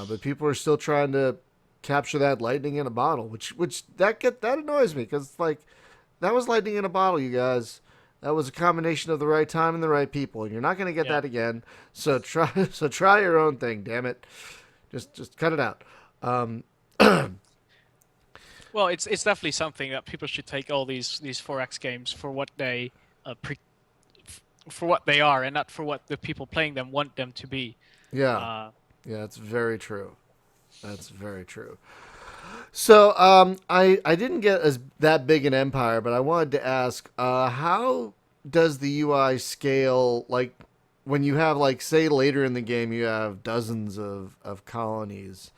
But people are still trying to capture that lightning in a bottle, which that annoys me because like that was lightning in a bottle, you guys. That was a combination of the right time and the right people, and you're not going to get Yeah. that again. So try your own thing, damn it. Just cut it out. Um, Well, it's definitely something that people should take all these 4X games for what they for what they are, and not for what the people playing them want them to be. yeah, Uh, yeah, that's very true. That's very true. So I didn't get as that big an empire, but I wanted to ask, how does the UI scale? Like when you have like say later in the game you have dozens of colonies.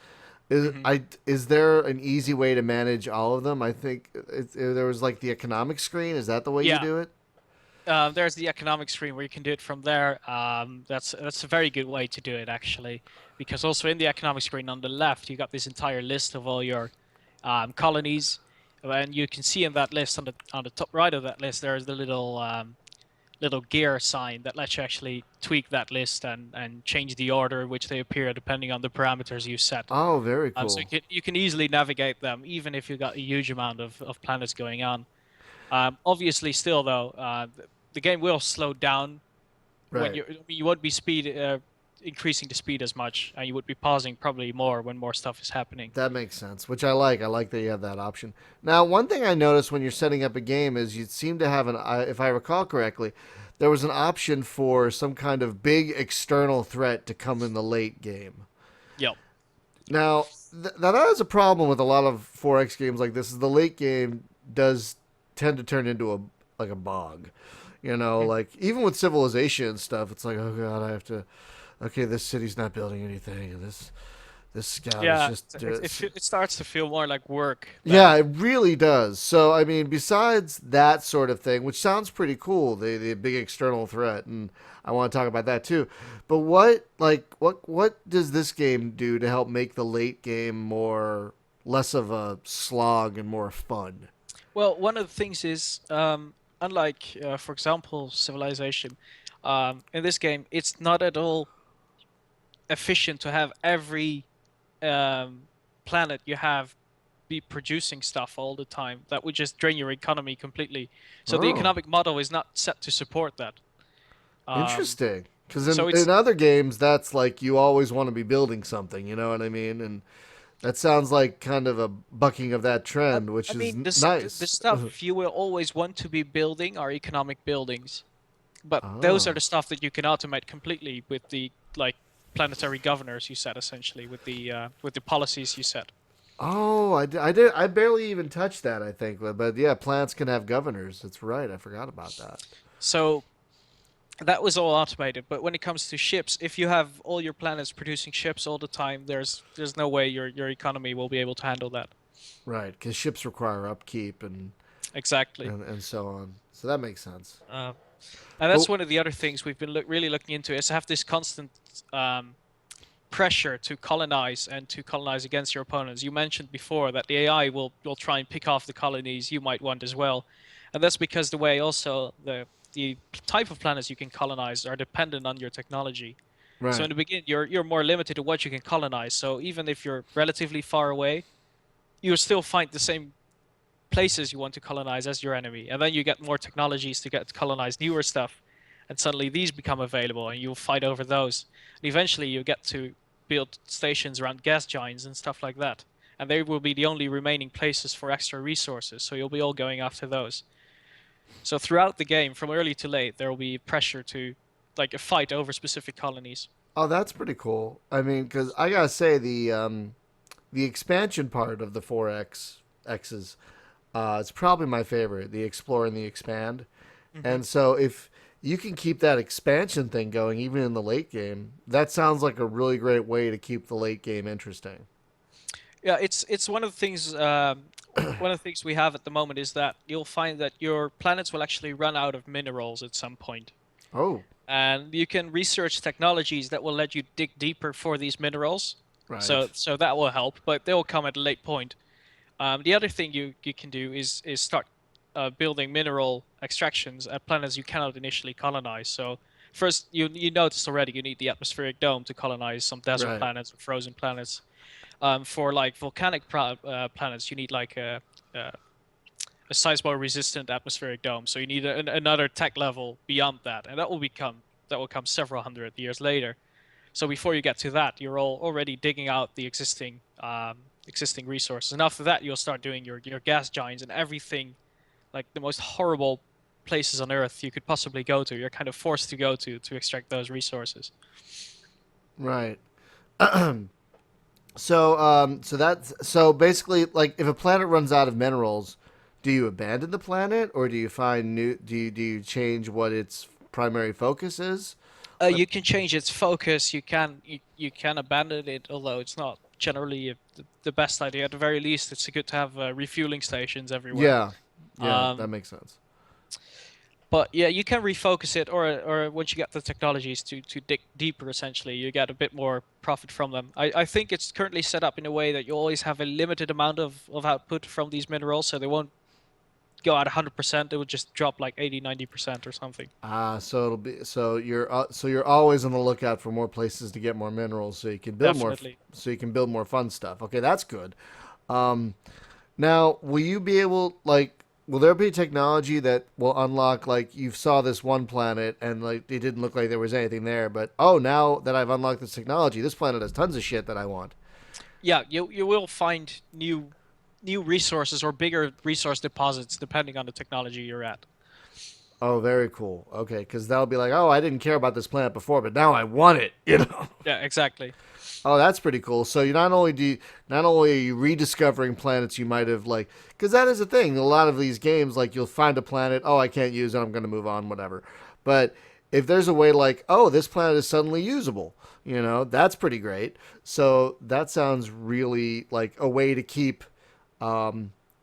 mhm. Is there an easy way to manage all of them? I think there was like the economic screen. Is that the way you Yeah. do it? There's the economic stream where you can do it from there. That's a very good way to do it actually, because also in the economic screen on the left you got this entire list of all your colonies, and you can see in that list on the top right of that list there's the little gear sign that lets you actually tweak that list and change the order in which they appear depending on the parameters you set. Oh, very So cool. you can easily navigate them even if you've got a huge amount of planets going on. Obviously, still though, the game will slow down when Right. you won't be increasing the speed as much, and you would be pausing probably more when more stuff is happening. That makes sense, which I like. I like that you have that option. Now, one thing I noticed when you're setting up a game is you seem to have if I recall correctly, there was an option for some kind of big external threat to come in the late game. Yep. Now, now that is a problem with a lot of 4X games like this. Is the late game does tend to turn into a bog. Like even with Civilization and stuff, it's like, oh god, I have to. Okay, this city's not building anything, and this scout is Yeah, just. it starts to feel more like work Yeah, than. it really does. So, I mean, besides that sort of thing, which sounds pretty cool, the big external threat, and I want to talk about that too. But what does this game do to help make the late game more less of a slog and more fun? Well, one of the things is, unlike, for example, Civilization, in this game, it's not at all efficient to have every planet you have be producing stuff all the time. That would just drain your economy completely. So the Oh, economic model is not set to support that. Um, interesting. Because So in it's other games, that's like you always want to be building something. You know what I mean? And that sounds like kind of a bucking of that trend, which I is mean, the nice. stuff you will always want to be building are economic buildings, but those are Oh. the stuff that you can automate completely with the like planetary governors you set, essentially with the policies you set. Oh, I barely even touched that. I think, but yeah, plants can have governors. That's right. I forgot about that. So that was all automated. But when it comes to ships, if you have all your planets producing ships all the time, there's no way your economy will be able to handle that. Right, because ships require upkeep Exactly. and so on. So that makes sense. Uh, and that's But one of the other things we've been really looking into is to have this constant um, pressure to colonize against your opponents. You mentioned before that the AI will try and pick off the colonies you might want as well, and that's because the way also the type of planets you can colonize are dependent on your technology. So in right, the beginning, you're more limited to what you can colonize. So even if you're relatively far away, you'll still find the same places you want to colonize as your enemy, and then you get more technologies to get to colonize newer stuff, and suddenly these become available, and you'll fight over those. And eventually, you get to build stations around gas giants and stuff like that, and they will be the only remaining places for extra resources. So you'll be all going after those. So throughout the game, from early to late, there will be pressure to like a fight over specific colonies. oh, that's pretty cool. I mean, because I gotta say the expansion part of the 4X's it's probably my favorite. The explore and the expand, Hmm. and so if you can keep that expansion thing going even in the late game, that sounds like a really great way to keep the late game interesting. Yeah, it's one of the things. One of the things we have at the moment is that you'll find that your planets will actually run out of minerals at some point, Oh, and you can research technologies that will let you dig deeper for these minerals. right, So that will help, but they will come at a late point. The other thing you can do is start building mineral extractions at planets you cannot initially colonize. So first, you noticed already you need the atmospheric dome to colonize some desert right. planets or frozen planets. For like volcanic planets, you need like a seismo-resistant atmospheric dome. So you need another tech level beyond that, and that will come several hundred years later. So before you get to that, you're already digging out the existing resources, and after that, you'll start doing your gas giants and everything, like the most horrible places on Earth you could possibly go to. You're kind of forced to go to extract those resources. Right. So basically, like if a planet runs out of minerals, do you abandon the planet or do you find new? Do you change what its primary focus is? What? You can change its focus. You can abandon it, although it's not generally the best idea. At the very least, it's good to have refueling stations everywhere. Yeah, yeah, that Um, makes sense. but yeah, you can refocus it, or once you get the technologies to dig deeper, essentially, you get a bit more profit from them. I think it's currently set up in a way that you always have a limited amount of output from these minerals, so they won't go at 100%. It would just drop like 80, 90% or something. So it'll be so you're always on the lookout for more places to get more minerals, so you can build more Definitely. so you can build more fun stuff. Okay, that's good. Um, Now, will you be able like will there be technology that will unlock like you saw this one planet and like it didn't look like there was anything there, but oh, now that I've unlocked this technology, this planet has tons of shit that I want. Yeah, you will find new resources or bigger resource deposits depending on the technology you're at. Oh, very cool. Okay, because that'll be like, oh, I didn't care about this planet before, but now I want it. You know. Yeah, exactly. Oh, that's pretty cool. So you not only are you rediscovering planets you might have like because that is a thing. A lot of these games, like you'll find a planet, oh, I can't use it, I'm going to move on, whatever. But if there's a way like, oh, this planet is suddenly usable, that's pretty great. So that sounds really like a way to keep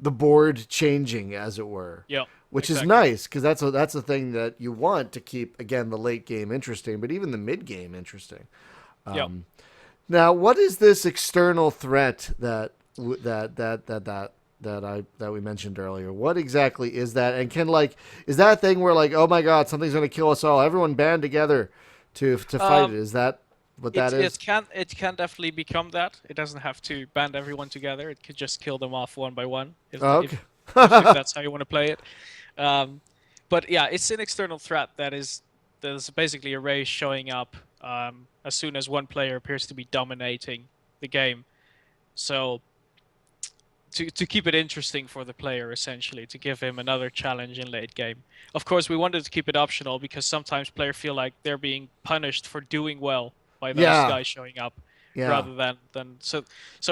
the board changing, as it were, Yeah, which is exactly. nice because that's a thing that you want to keep again the late game interesting, but even the mid game interesting. Yeah. Now, what is this external threat that we mentioned earlier? What exactly is that? And can like is that a thing where like oh my god something's gonna kill us all? Everyone band together to fight it. Um, Is that what that it is? it can definitely become that. It doesn't have to band everyone together. It could just kill them off one by one Oh, okay. if that's how you want to play it. Um, but yeah, it's an external threat that is there's basically a race showing up as soon as one player appears to be dominating the game. So to keep it interesting for the player, essentially, to give him another challenge in late game. Of course, we wanted to keep it optional because sometimes players feel like they're being punished for doing well by those Yeah, guys showing up, yeah. rather than so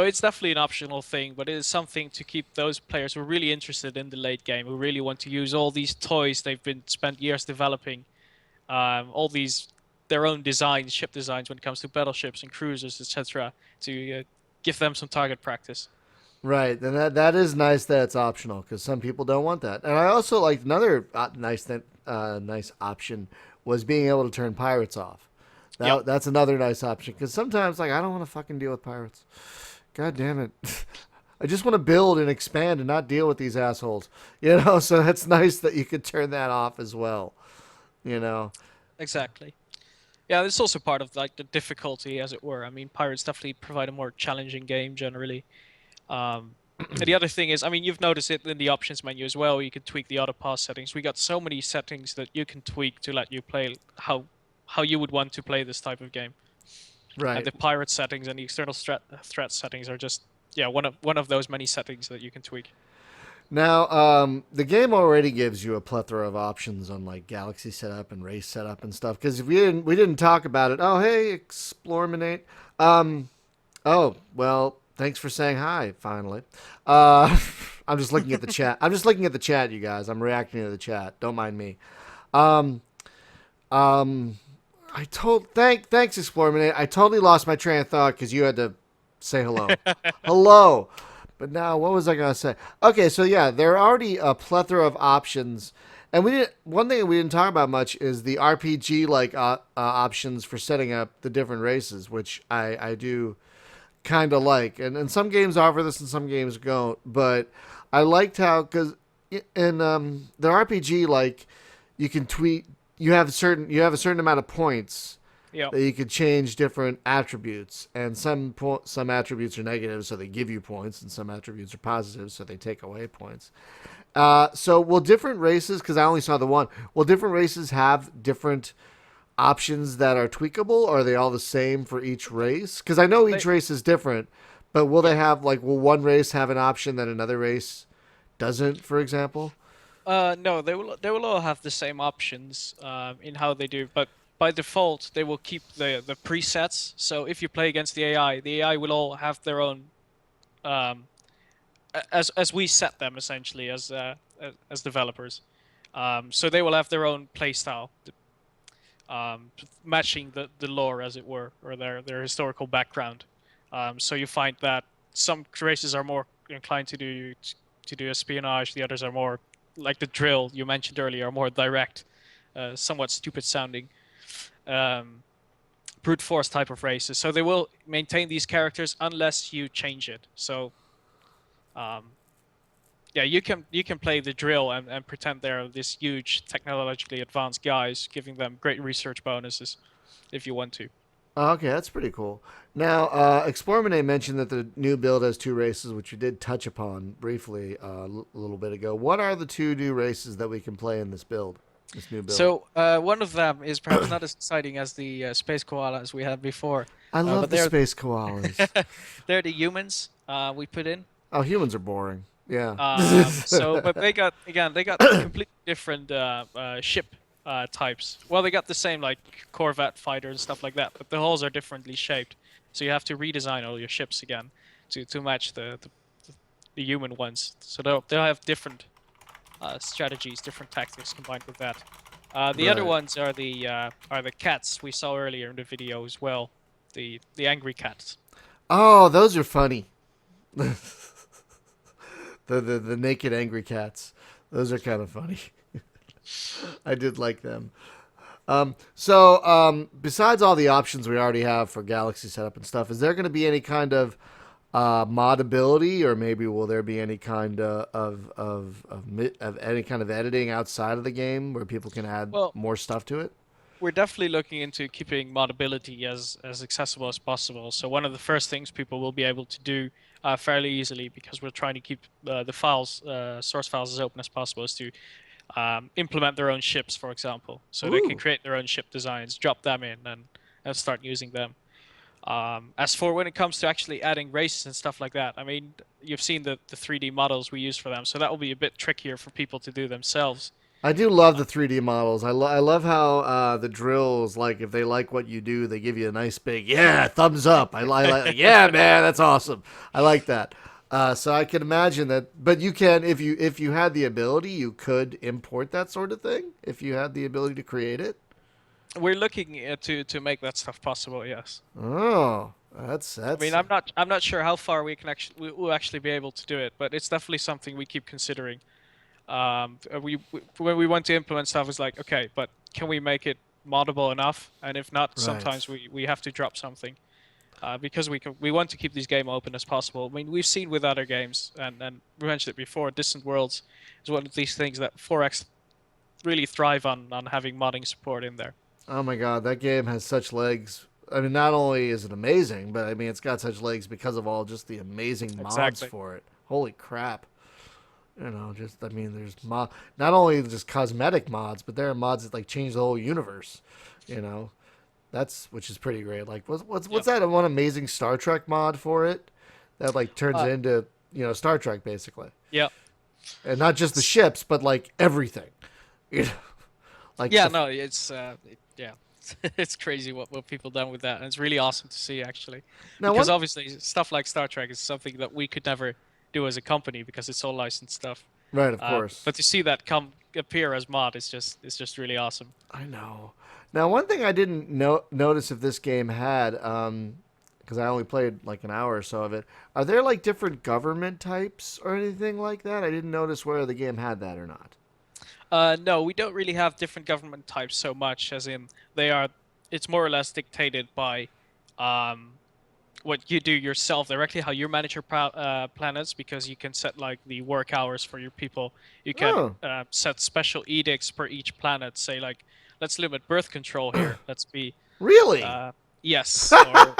it's definitely an optional thing, but it is something to keep those players who are really interested in the late game, who really want to use all these toys they've been spent years developing, all these their own designs, ship designs when it comes to battleships and cruisers, etc., to give them some target practice. Right, and that is nice that it's optional because some people don't want that. And I also like another nice option was being able to turn pirates off. Yep. That's another nice option because sometimes like I don't want to fucking deal with pirates. God damn it. I just want to build and expand and not deal with these assholes. You know, so that's nice that you could turn that off as well. You know. Exactly. Yeah, it's also part of like the difficulty, as it were. I mean, pirates definitely provide a more challenging game generally. And the other thing is, I mean, you've noticed it in the options menu as well. You can tweak the auto pass settings. We got so many settings that you can tweak to let you play how you would want to play this type of game. And Right. the pirate settings and the external threat settings are just yeah one of those many settings that you can tweak. Now, the game already gives you a plethora of options on like galaxy setup and race setup and stuff. Because we didn't talk about it. Oh, hey, Explorminate. Um, oh, well, thanks for saying hi. Finally, uh, I'm just looking at the chat. I'm just looking at the chat, you guys. I'm reacting to the chat. Don't mind me. Um, um, thanks Explorminate. I totally lost my train of thought because you had to say hello. Hello. But now, what was I gonna say? Okay, so yeah, there are already a plethora of options, and we didn't. One thing we didn't talk about much is the RPG like options for setting up the different races, which I do kind of like. And some games offer this, and some games don't. But I liked how because in the RPG like you can tweet. You have a certain amount of points Yeah. that you could change different attributes, and some attributes are negative, so they give you points, and some attributes are positive, so they take away points. So will different races? Because I only saw the one. Will different races have different options that are tweakable? Or are they all the same for each race? Because I know They each race is different, but will yeah. they have like will one race have an option that another race doesn't? For example. No, they will all have the same options in how they do, but by default they will keep the presets. So if you play against the AI will all have their own um, as we set them essentially as developers. So they will have their own playstyle, matching the lore as it were, or their historical background. So you find that some races are more inclined to do espionage, the others are more like the drill you mentioned earlier, more direct, somewhat stupid sounding, um, brute force type of races. So they will maintain these characters unless you change it. So um, yeah, you can play the drill and pretend they're this huge technologically advanced guys, giving them great research bonuses if you want to. Oh, okay, that's pretty cool. Now, Explorminate mentioned that the new build has two races, which we did touch upon briefly a little bit ago. What are the two new races that we can play in this build? This new build. So one of them is perhaps not as exciting as the space koalas we had before, I love but the they're space koalas. they're the humans we put in. Oh, humans are boring. Yeah. But they got completely different ship types. Well, they got the same like Corvette fighter and stuff like that, but the hulls are differently shaped. So you have to redesign all your ships again to match the human ones. So they'll have different strategies, different tactics combined with that. The other Right. ones are the cats we saw earlier in the video as well. The angry cats. Oh, those are funny. The naked angry cats. Those are kind of funny. I did like them. Besides all the options we already have for Galaxy setup and stuff, is there going to be any kind of modability, or maybe will there be any kind of any kind of editing outside of the game where people can add Well, more stuff to it? we're definitely looking into keeping modability as accessible as possible. So one of the first things people will be able to do fairly easily, because we're trying to keep the files, source files, as open as possible, is to implement their own ships, for example, so they can Ooh. create their own ship designs, drop them in, and start using them. As for when it comes to actually adding races and stuff like that, I mean, you've seen the 3D models we use for them, so that will be a bit trickier for people to do themselves. I do love the 3D models. I love how the drills, like, if they like what you do, they give you a nice big, yeah, thumbs up. Like, yeah, man, that's awesome. I like that. So I can imagine that, but you can, if you had the ability, you could import that sort of thing, if you had the ability to create it. We're looking to make that stuff possible. Yes. Oh, I mean, I'm not sure how far we can actually we'll actually be able to do it, but it's definitely something we keep considering. We when we want to implement stuff, it's like, okay, but can we make it moddable enough? And if not, right. sometimes we have to drop something. Because we want to keep this game open as possible. I mean, we've seen with other games, and we mentioned it before, Distant Worlds is one of these things that 4X really thrive on having modding support in there. Oh my god, that game has such legs. I mean, not only is it amazing, but I mean, it's got such legs because of all just the amazing mods Exactly. for it. Holy crap. Just I mean, there's not only just cosmetic mods, but there are mods that like change the whole universe. You know, that's which is pretty great. Like, what's Yep. that one amazing Star Trek mod for it that like turns Uh, it into Star Trek basically, yep. and not just the S- ships, but like everything. You know, like Yeah, the no, yeah, it's crazy what people done with that, and it's really awesome to see actually, now because one obviously stuff like Star Trek is something that we could never do as a company because it's all licensed stuff. right, of course. But to see that come appear as mod is just really awesome. I know. Now, one thing I didn't notice if this game had, because I only played like an hour or so of it, are there like different government types or anything like that? I didn't notice whether the game had that or not. No, we don't really have different government types so much, as in they are. It's more or less dictated by um, what you do yourself directly, how you manage your planets, because you can set like the work hours for your people. You can Oh, set special edicts per each planet. Say like, let's limit birth control here. Let's be really? uh, yes, or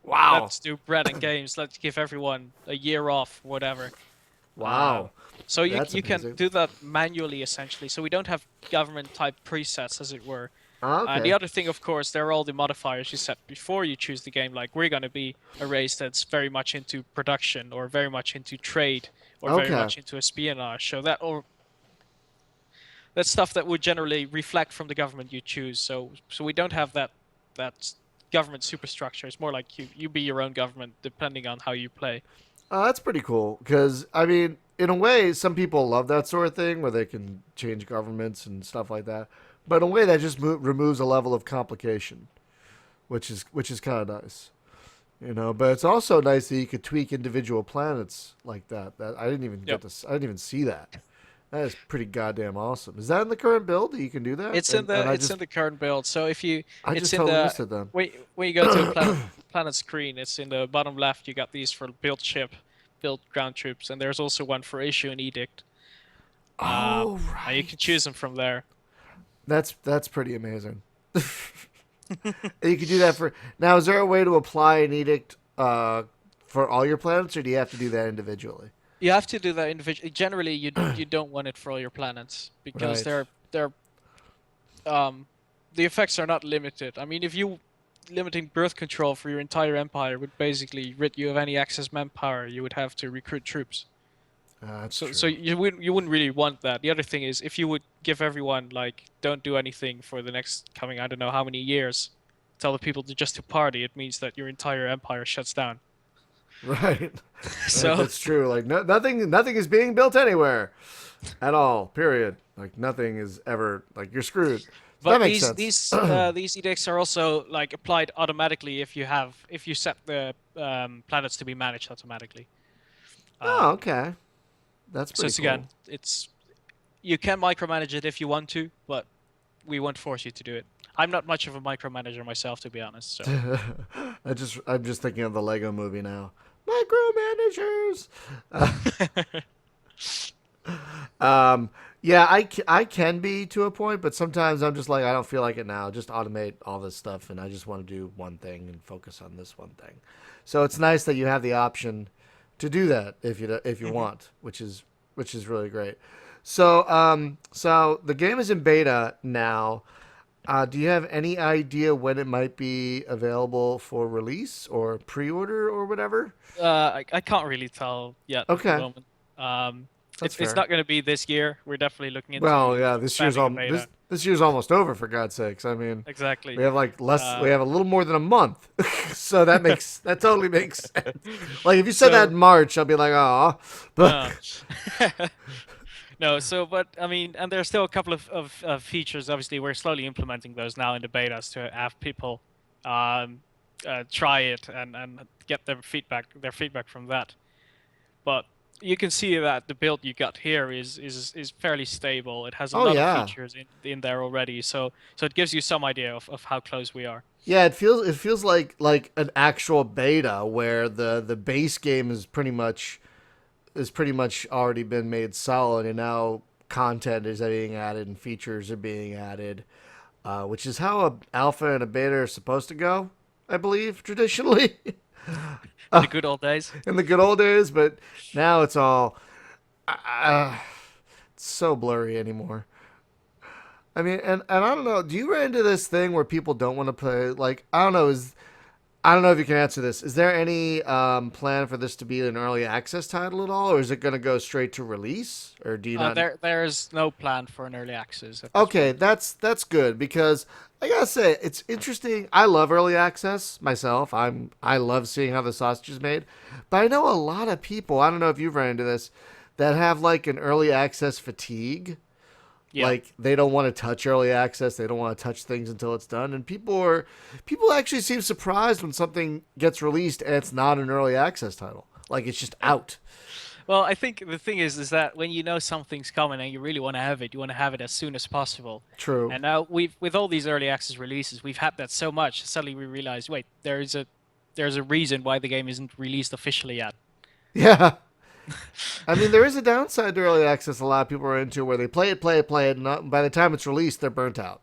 Wow. let's do bread and games. Let's give everyone a year off, whatever. Uh, Wow. so That's you can amazing. do that manually essentially. So we don't have government type presets as it were. Oh, And the okay. other thing, of course, there are all the modifiers you set before you choose the game. Like we're going to be a race that's very much into production, or very much into trade, or very Okay. much into espionage. So that's stuff that would generally reflect from the government you choose. So we don't have that government superstructure. It's more like you be your own government depending on how you play. Oh, that's pretty cool. Because, I mean, in a way, some people love that sort of thing where they can change governments and stuff like that. But in a way, that just removes a level of complication, which is kind of nice. But it's also nice that you could tweak individual planets like that. That I didn't even Yep. I didn't even see that. That is pretty goddamn awesome. Is that in the current build that you can do that? And It's in the current build. So if you I it's just in totally the missed it then. when you go to a planet screen, it's in the bottom left. You got these for build ship, build ground troops, and there's also one for issue and edict. Oh And you can choose right. them from there. That's pretty amazing. You could do that for now. Is there a way to apply an edict for all your planets, or do you have to do that individually? You have to do that individually. Generally, you don't want it for all your planets because Right. they're um the effects are not limited. I mean, if you limiting birth control for your entire empire would basically rid you of any excess manpower, you would have to recruit troops. That's So true. you wouldn't really want that. The other thing is if you would give everyone like don't do anything for the next coming I don't know how many years, tell the people to just to party, it means that your entire empire shuts down. Right. Right. So That's true. Like nothing is being built anywhere at all. Period. Like nothing is ever like you're screwed. So that but makes these sense. these uh, these edicts are also like applied automatically if you set the planets to be managed automatically. Oh, Um, okay. That's so pretty it's again, cool. it's you can micromanage it if you want to, but we won't force you to do it. I'm not much of a micromanager myself, to be honest. So I'm just thinking of the Lego movie now. Micromanagers. Um, yeah, I can be to a point, but sometimes I'm just like I don't feel like it now. Just automate all this stuff, and I just want to do one thing and focus on this one thing. So it's nice that you have the option to do that if you want, which is really great. So the game is in beta now. Do you have any idea when it might be available for release or pre-order or whatever? I can't really tell yet at the Okay, moment. Um, that's it's fair. not going to be this year. We're definitely looking Well, into yeah, expanding the beta. this year's almost over for God's sakes. I mean, Exactly. we have like less. We Uh, have a little more than a month, so that totally makes sense. Like if you said that so in March, I'd be like, oh, but uh, no, so but I mean, and there's still a couple of features. Obviously, we're slowly implementing those now in the betas to have people um, try it and get their feedback from that. But you can see that the build you got here is fairly stable. It has a oh lot of yeah, features in there already, so it gives you some idea of how close we are. yeah. It feels like an actual beta where the base game is pretty much already been made solid, and now content is being added and features are being added, which is how a alpha and a beta are supposed to go, I believe, traditionally. In the good old days. In the good old days, but now it's all it's so blurry anymore. I mean, and I don't know. Do you run into this thing where people don't want to play? Like, I don't know if you can answer this. Is there any plan for this to be an early access title at all, or is it going to go straight to release, or do you not? There's no plan for an early access at this Okay, point. that's good because I gotta say it's interesting. I love early access myself. I love seeing how the sausage is made, but I know a lot of people. I don't know if you've run into this that have like an early access fatigue. Yeah. Like they don't want to touch early access. They don't want to touch things until it's done. And people actually seem surprised when something gets released and it's not an early access title. Like it's just out. Well, I think the thing is that when you know something's coming and you really want to have it, you want to have it as soon as possible. True. And now with all these early access releases, we've had that so much. Suddenly we realize, wait, there's a reason why the game isn't released officially yet. Yeah. I mean, there is a downside to early access. A lot of people are into where they play it, and by the time it's released, they're burnt out.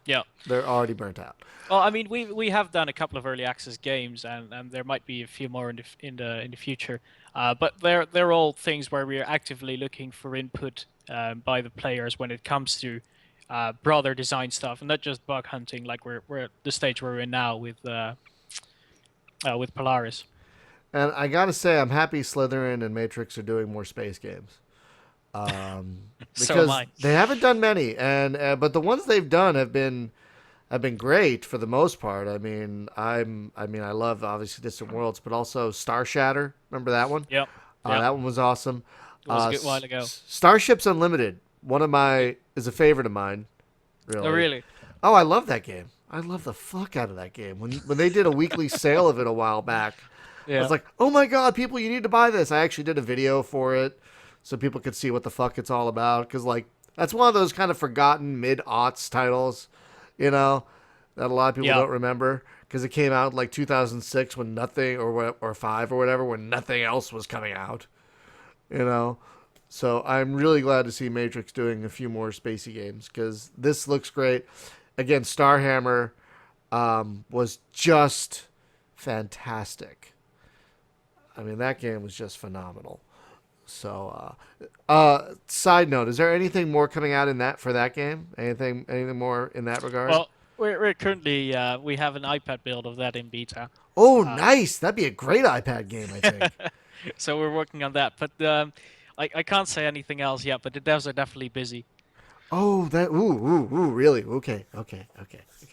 Yeah. They're already burnt out. Well, I mean, we have done a couple of early access games, and there might be a few more in the future. But they're all things where we are actively looking for input by the players when it comes to broader design stuff, and not just bug hunting like we're at the stage where we're in now with Polaris. And I gotta say, I'm happy Slitherine and Matrix are doing more space games. So am Because I. they haven't done many, and but the ones they've done have been great for the most part. I mean I love obviously Distant Worlds, but also Star Shatter. Remember that one? Yep. Yep. That one was awesome. It was a good while ago. Starships Unlimited, one of my is a favorite of mine. Oh, Really. really? Oh, I love that game. I love the fuck out of that game. When they did a weekly sale of it a while back, I was Yeah. like, "Oh my god, people, you need to buy this." I actually did a video for it so people could see what the fuck it's all about cuz like that's one of those kind of forgotten mid-aughts titles, you know, that a lot of people Yeah. don't remember because it came out in like 2006 when nothing or 5 or whatever when nothing else was coming out, you know. So I'm really glad to see Matrix doing a few more spacey games because this looks great. Again, Starhammer was just fantastic. I mean, that game was just phenomenal. So, side note: is there anything more coming out in that for that game? Anything more in that regard? Well, we're currently we have an iPad build of that in beta. Oh, Uh, nice! That'd be a great iPad game, I think. so we're working on that, but I can't say anything else yet. But the devs are definitely busy. Oh, that ooh, really? Okay.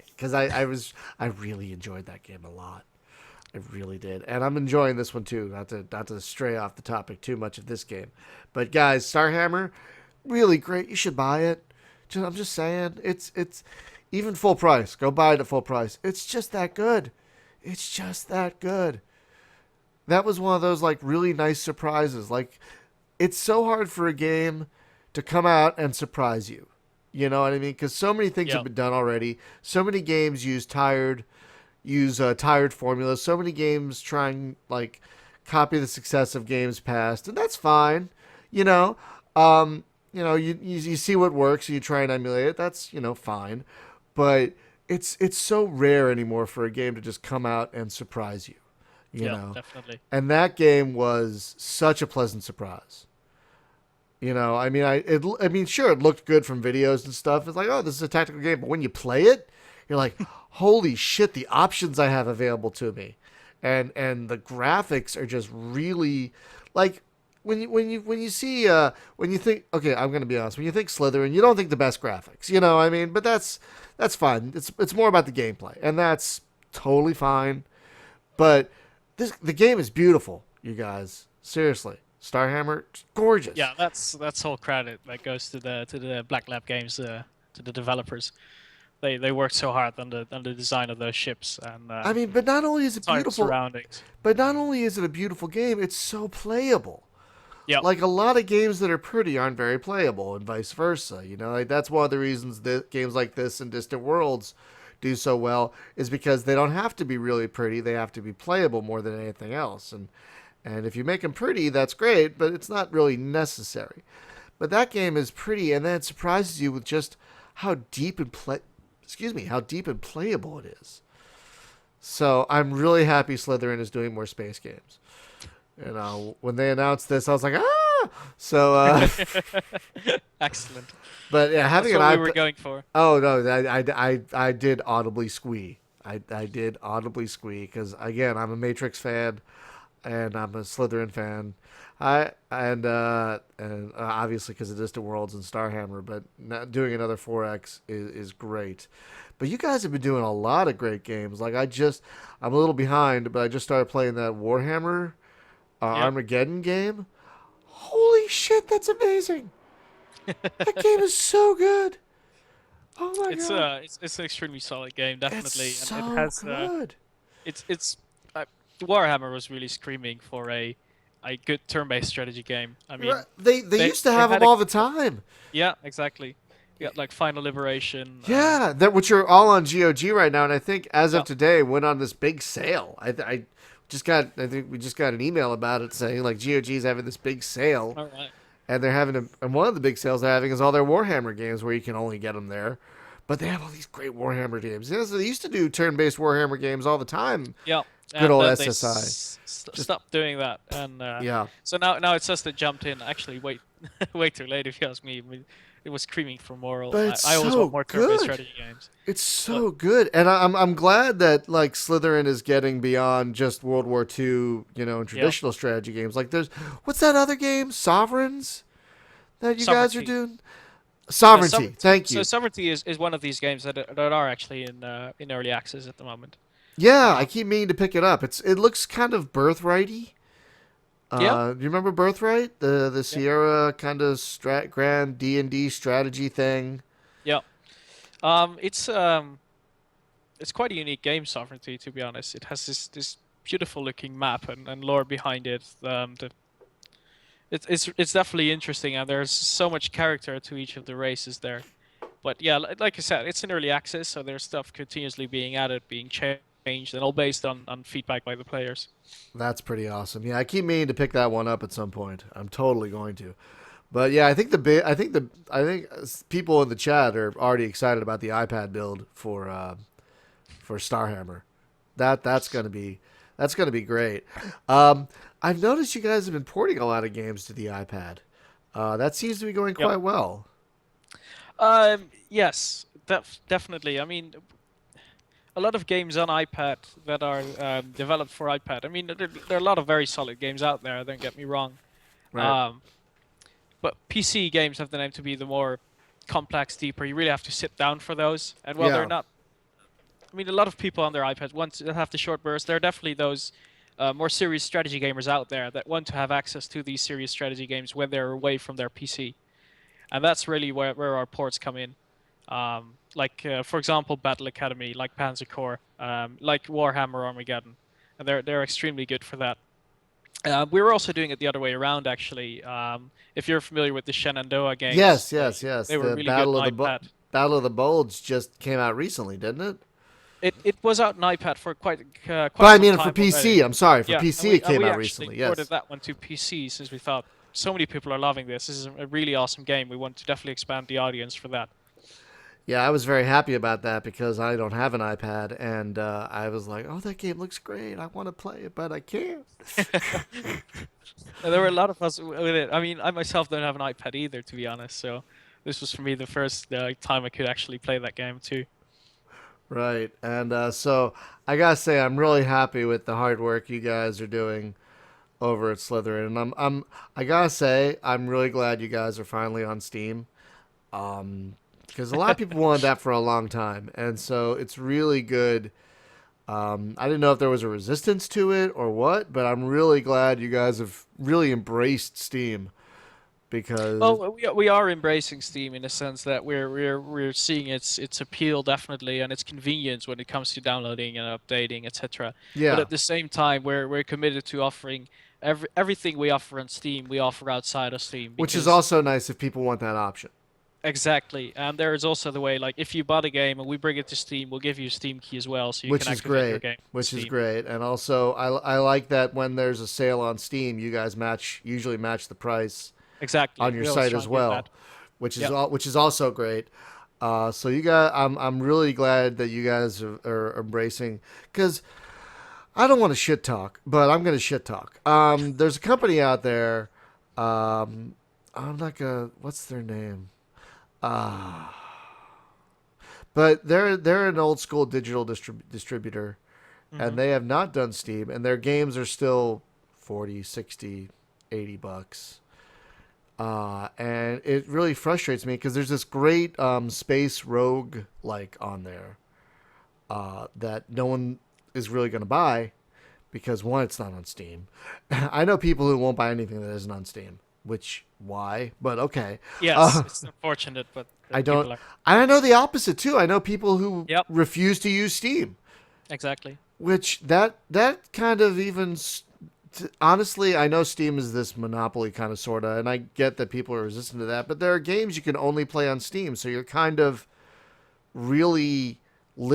Because I really enjoyed that game a lot. I really did, and I'm enjoying this one too. Not to stray off the topic too much of this game, but guys, Starhammer, really great. You should buy it. I'm just saying, it's even full price. Go buy it at full price. It's just that good. It's just that good. That was one of those like really nice surprises. Like it's so hard for a game to come out and surprise you. You know what I mean? Because so many things have Yeah. been done already. So many games use tired formulas. So many games trying like copy the success of games past, and that's fine. You know, you see what works, and you try and emulate it. That's fine, but it's so rare anymore for a game to just come out and surprise you. You Yeah. know, Definitely. and that game was such a pleasant surprise. I mean, I mean, sure, it looked good from videos and stuff. It's like, oh, this is a tactical game, but when you play it, you're like, holy shit, the options I have available to me, and the graphics are just really like when you see when you think, okay, I'm gonna be honest, when you think Slitherine, you don't think the best graphics, I mean, but that's fine. It's more about the gameplay, and that's totally fine. But the game is beautiful, you guys. Seriously, Starhammer, gorgeous. Yeah, that's all credit that goes to the Black Lab Games, to the developers. They worked so hard on the design of those ships and I mean, but not only is it entire beautiful, surroundings. but not only is it a beautiful game, it's so playable. Yep. Like a lot of games that are pretty aren't very playable, and vice versa. Like that's one of the reasons that games like this and Distant Worlds do so well is because they don't have to be really pretty; they have to be playable more than anything else. And if you make them pretty, that's great, but it's not really necessary. But that game is pretty, and then it surprises you with just how deep and how deep and playable it is. So I'm really happy Slitherine is doing more space games. When they announced this, I was like, ah. So, Excellent. but yeah, having That's an what iPad. we were going for. Oh no, I did audibly squee. I did audibly squee because again, I'm a Matrix fan, and I'm a Slitherine fan. And obviously because of Distant Worlds and Starhammer, but not doing another 4X is great. But you guys have been doing a lot of great games. Like I'm a little behind, but I just started playing that Warhammer Yep. Armageddon game. Holy shit, that's amazing! That game is so good. Oh my god, It's an extremely solid game, definitely, it's so and it has good. it's Warhammer was really screaming for a good turn-based strategy game. I mean, They used to have had them all the time. yeah, exactly. You got like Final Liberation. Yeah, that which are all on GOG right now, and I think as of Yeah. today went on this big sale. I think we just got an email about it saying like GOG's having this big sale, All right. and they're having and one of the big sales they're having is all their Warhammer games where you can only get them there, but they have all these great Warhammer games. Yeah, so they used to do turn-based Warhammer games all the time. Yeah. Good And old then they SSI. stopped doing that, and Yeah, so now it's just they jumped in. Actually, wait, way too late if you ask me. I mean, it was screaming for more. but it's I always so want more turn-based good. strategy games. It's so good, and I'm glad that like Slytherin is getting beyond just World War II, and traditional strategy games. Like there's what's that other game, Sovereigns, that you guys are Sovereignty. doing? Sovereignty. Thank So you. Sovereignty is one of these games that are actually in early access at the moment. Yeah, I Uh, keep meaning to pick it up. It looks kind of Birthrighty. yeah, Do you remember Birthright? The yeah, Sierra kind of grand D&D strategy thing. yeah. It's quite a unique game, Sovereignty. To be honest, it has this beautiful looking map and lore behind it. It's definitely interesting, and there's so much character to each of the races there. But yeah, like I said, it's in early access, so there's stuff continuously being added, being changed, and all based on feedback by the players. That's pretty awesome. Yeah, I keep meaning to pick that one up at some point. I'm totally going to. But yeah, I think people in the chat are already excited about the iPad build for Starhammer. That's gonna be great. I've noticed you guys have been porting a lot of games to the iPad. That seems to be going Yep. quite well. Yes, definitely. I mean, a lot of games on iPad that are developed for iPad. I mean, there are a lot of very solid games out there. Don't get me wrong. Right. Um, but PC games have the name to be the more complex, deeper. You really have to sit down for those. And while Yeah. they're not, I mean, a lot of people on their iPads want to have the short burst. There are definitely those more serious strategy gamers out there that want to have access to these serious strategy games when they're away from their PC. And that's really where our ports come in. For example, Battle Academy, like Panzer Corps, like Warhammer Armageddon. And they're extremely good for that. We were also doing it the other way around, actually. If you're familiar with the Shenandoah games, Yes. they were The really good on iPad. Battle of the Bulge just came out recently, didn't it? It was out on iPad for quite But I some mean time for PC. already. I'm sorry, for Yeah, PC and it came we out actually recently. Yes. ported that one to PC since we thought so many people are loving this. This is a really awesome game. We want to definitely expand the audience for that. Yeah, I was very happy about that because I don't have an iPad, and I was like, "Oh, that game looks great. I want to play it, but I can't." There were a lot of us with it. I mean, I myself don't have an iPad either, to be honest. So this was for me the first time I could actually play that game too. Right, and so I gotta say, I'm really happy with the hard work you guys are doing over at Slitherine, and I gotta say, I'm really glad you guys are finally on Steam. Because a lot of people wanted that for a long time, and so it's really good. I didn't know if there was a resistance to it or what, but I'm really glad you guys have really embraced Steam because Well, we are embracing Steam in the sense that we're seeing its appeal definitely and its convenience when it comes to downloading and updating, etc. But yeah, at the same time, we're committed to offering everything we offer on Steam, we offer outside of Steam which is because also nice if people want that option, exactly. And there is also the way like if you bought a game and we bring it to Steam, we'll give you a Steam key as well, so you can which is activate your great. game on Which is Steam. great, and also I like that when there's a sale on Steam, you guys usually match the price on Exactly. your We always site try as and do well, that. Yep. which is also great. So you guys, I'm really glad that you guys are embracing because I don't want to shit talk, but I'm going to shit talk. There's a company out there. Um, I'm not gonna. What's their name? But they're an old school digital distributor, and Hmm. they have not done Steam, and their games are still 40, 60, $80. And it really frustrates me because there's this great space rogue like on there that no one is really going to buy because one, it's not on Steam. I know people who won't buy anything that isn't on Steam, which why? But okay. Yes, Uh, it's unfortunate, but I don't. people are. I know the opposite too. I know people who Yep, refuse to use Steam, exactly. which that kind of even. Honestly, I know Steam is this monopoly kind of sorta, and I get that people are resistant to that. But there are games you can only play on Steam, so you're kind of really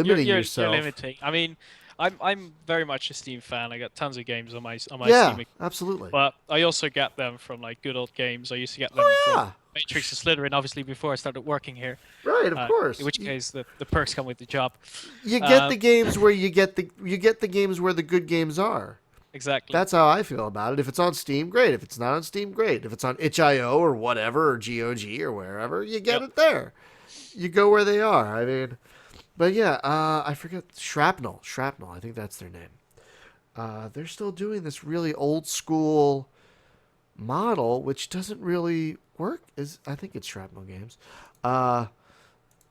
You're limiting you're you're yourself. limiting. I mean, I'm very much a Steam fan. I got tons of games on my Yeah, Steam, absolutely. but I also get them from like good old games. I used to get them Oh from yeah, Matrix and Slitherine, obviously before I started working here. right. Of In course. which case, the perks come with the job. You get Uh, the games where you get the games where the good games are. exactly. That's how I feel about it. If it's on Steam, great. If it's not on Steam, great. If it's on itch.io or whatever or GOG or wherever, you get Yep. it there. You go where they are. I mean, but yeah, I forget Shrapnel. Shrapnel, I think that's their name. They're still doing this really old school model, which doesn't really work. Is I think it's Shrapnel Games. Uh,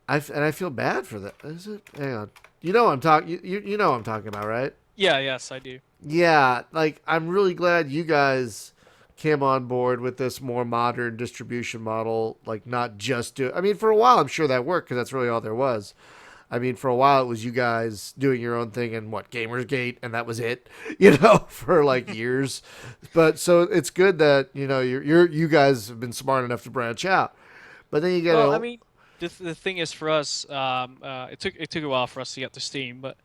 and I feel bad for that. Is it? Hang on. You know what I'm talking. You know what I'm talking about, right? Yeah. Yes, I do. Yeah, like I'm really glad you guys came on board with this more modern distribution model. Like not just do. I mean, for a while I'm sure that worked because that's really all there was. I mean, for a while it was you guys doing your own thing and what Gamersgate, and that was it. You know, for like years. But so it's good that you guys have been smart enough to branch out. But then you get Well, I a mean, the thing is for us, it took a while for us to get to Steam, but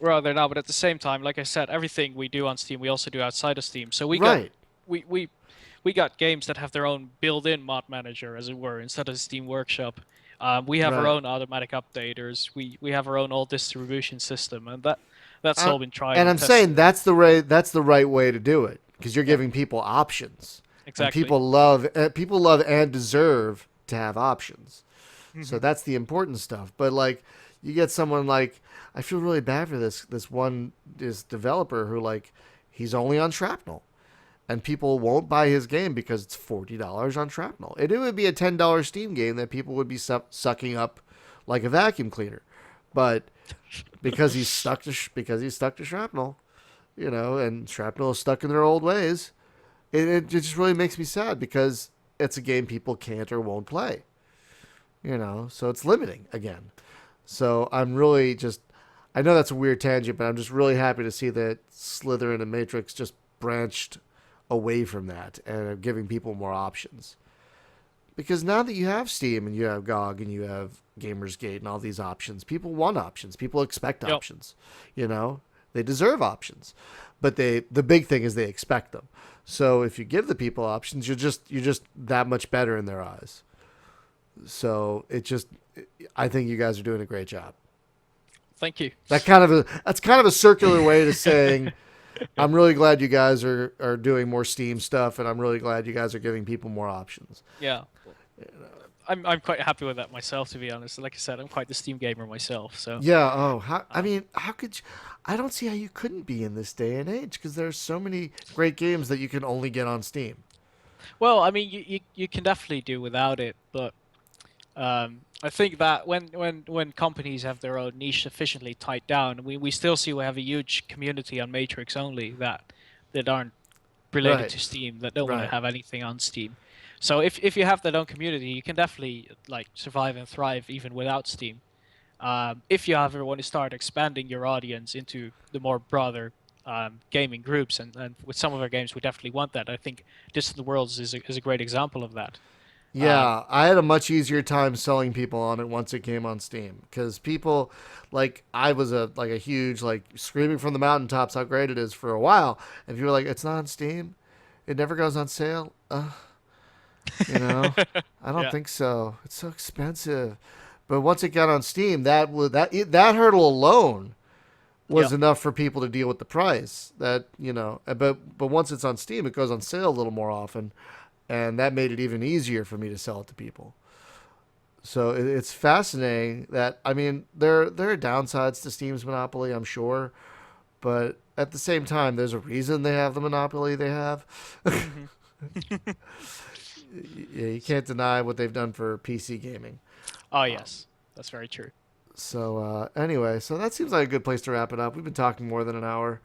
we're out there now. But at the same time, like I said, everything we do on Steam, we also do outside of Steam. So right, we we we got games that have their own built-in mod manager, as it were, instead of Steam Workshop. We have our right. own automatic updaters. We have our own old distribution system, and that's I, all been tried and and I'm saying tested. that's the right way to do it because you're Yep, giving people options, and exactly. people love and deserve to have options. So Hmm. that's the important stuff. But like, you get someone like I feel really bad for this developer who like he's only on Shrapnel, and people won't buy his game because it's $40 on Shrapnel. And it would be a $10 Steam game that people would be sucking up like a vacuum cleaner, but because he's stuck to Shrapnel, and Shrapnel is stuck in their old ways. It just really makes me sad because it's a game people can't or won't play. So it's limiting again. So I'm really just, I know that's a weird tangent, but I'm just really happy to see that Slytherin and Matrix just branched away from that and are giving people more options. Because now that you have Steam and you have GOG and you have Gamersgate and all these options, people want options. People expect Yep. options. They deserve options, but the big thing is they expect them. So if you give the people options, you're just that much better in their eyes. So I think you guys are doing a great job. Thank you. That's kind of a circular way to saying I'm really glad you guys are doing more Steam stuff, and I'm really glad you guys are giving people more options. Yeah. I'm quite happy with that myself, to be honest. Like I said, I'm quite the Steam gamer myself. So Yeah. Oh, I um, mean, how could you? I don't see how you couldn't be in this day and age because there's so many great games that you can only get on Steam. well, I mean, you can definitely do without it, but I think that when companies have their own niche sufficiently tied down, we still see we have a huge community on Matrix only that aren't related Right. to Steam, that don't want to Right. have anything on Steam. So if you have that own community, you can definitely like survive and thrive even without Steam. If you ever want to start expanding your audience into the more broader gaming groups, and with some of our games, we definitely want that. I think Distant Worlds is a great example of that. Um, Yeah, I had a much easier time selling people on it once it came on Steam because people, like, I was a huge like screaming from the mountaintops how great it is for a while, and if you were like, it's not on Steam, it never goes on sale. You know, I don't yeah, think so. It's so expensive. But once it got on Steam, that hurdle alone yeah. was enough for people to deal with the price. That but once it's on Steam, it goes on sale a little more often, and that made it even easier for me to sell it to people. So it's fascinating that I mean there are downsides to Steam's monopoly, I'm sure, but at the same time, there's a reason they have the monopoly they have. hmm Yeah, you can't deny what they've done for PC gaming. Oh Um, yes, that's very true. so anyway, so that seems like a good place to wrap it up. We've been talking more than an hour,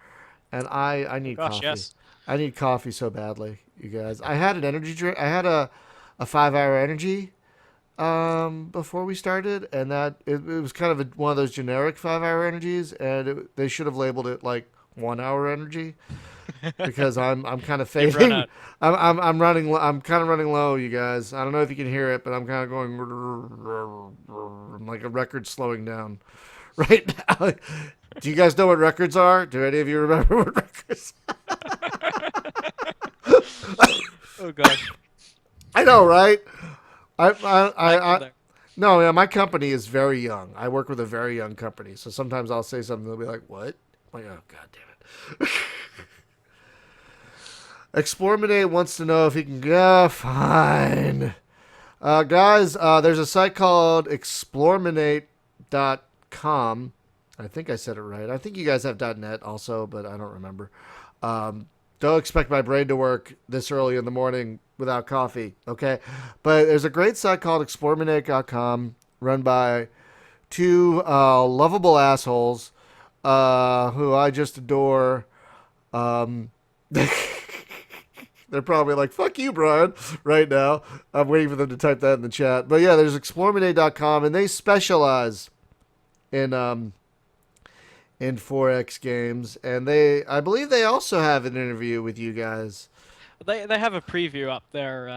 and I Oh need gosh, coffee. yes. I need coffee so badly, you guys. I had an energy drink. I had a 5 hour energy before we started, and it was kind of one of those generic 5 hour energies, and they should have labeled it like 1 hour energy because I'm kind of You've run fading. out. I'm running. I'm kind of running low, you guys. I don't know if you can hear it, but I'm kind of going like a record slowing down right now. Do you guys know what records are? Do any of you remember what records? Oh gosh, I know, right? I've been I there. no, yeah, my company is very young. I work with a very young company, so sometimes I'll say something, they'll be like, "What?" I'm like, oh god damn it. Explorminate wants to know if he can. Yeah, fine. Guys, there's a site called explorminate.com. I think I said it right. I think you guys have .net also, but I don't remember. Don't expect my brain to work this early in the morning without coffee, okay? But there's a great site called explorminate.com run by two lovable assholes who I just adore. Um, They're probably like, fuck you, Brian, right now. I'm waiting for them to type that in the chat. But yeah, there's explorminate.com, and they specialize in 4X games. And I believe they also have an interview with you guys. They have a preview up there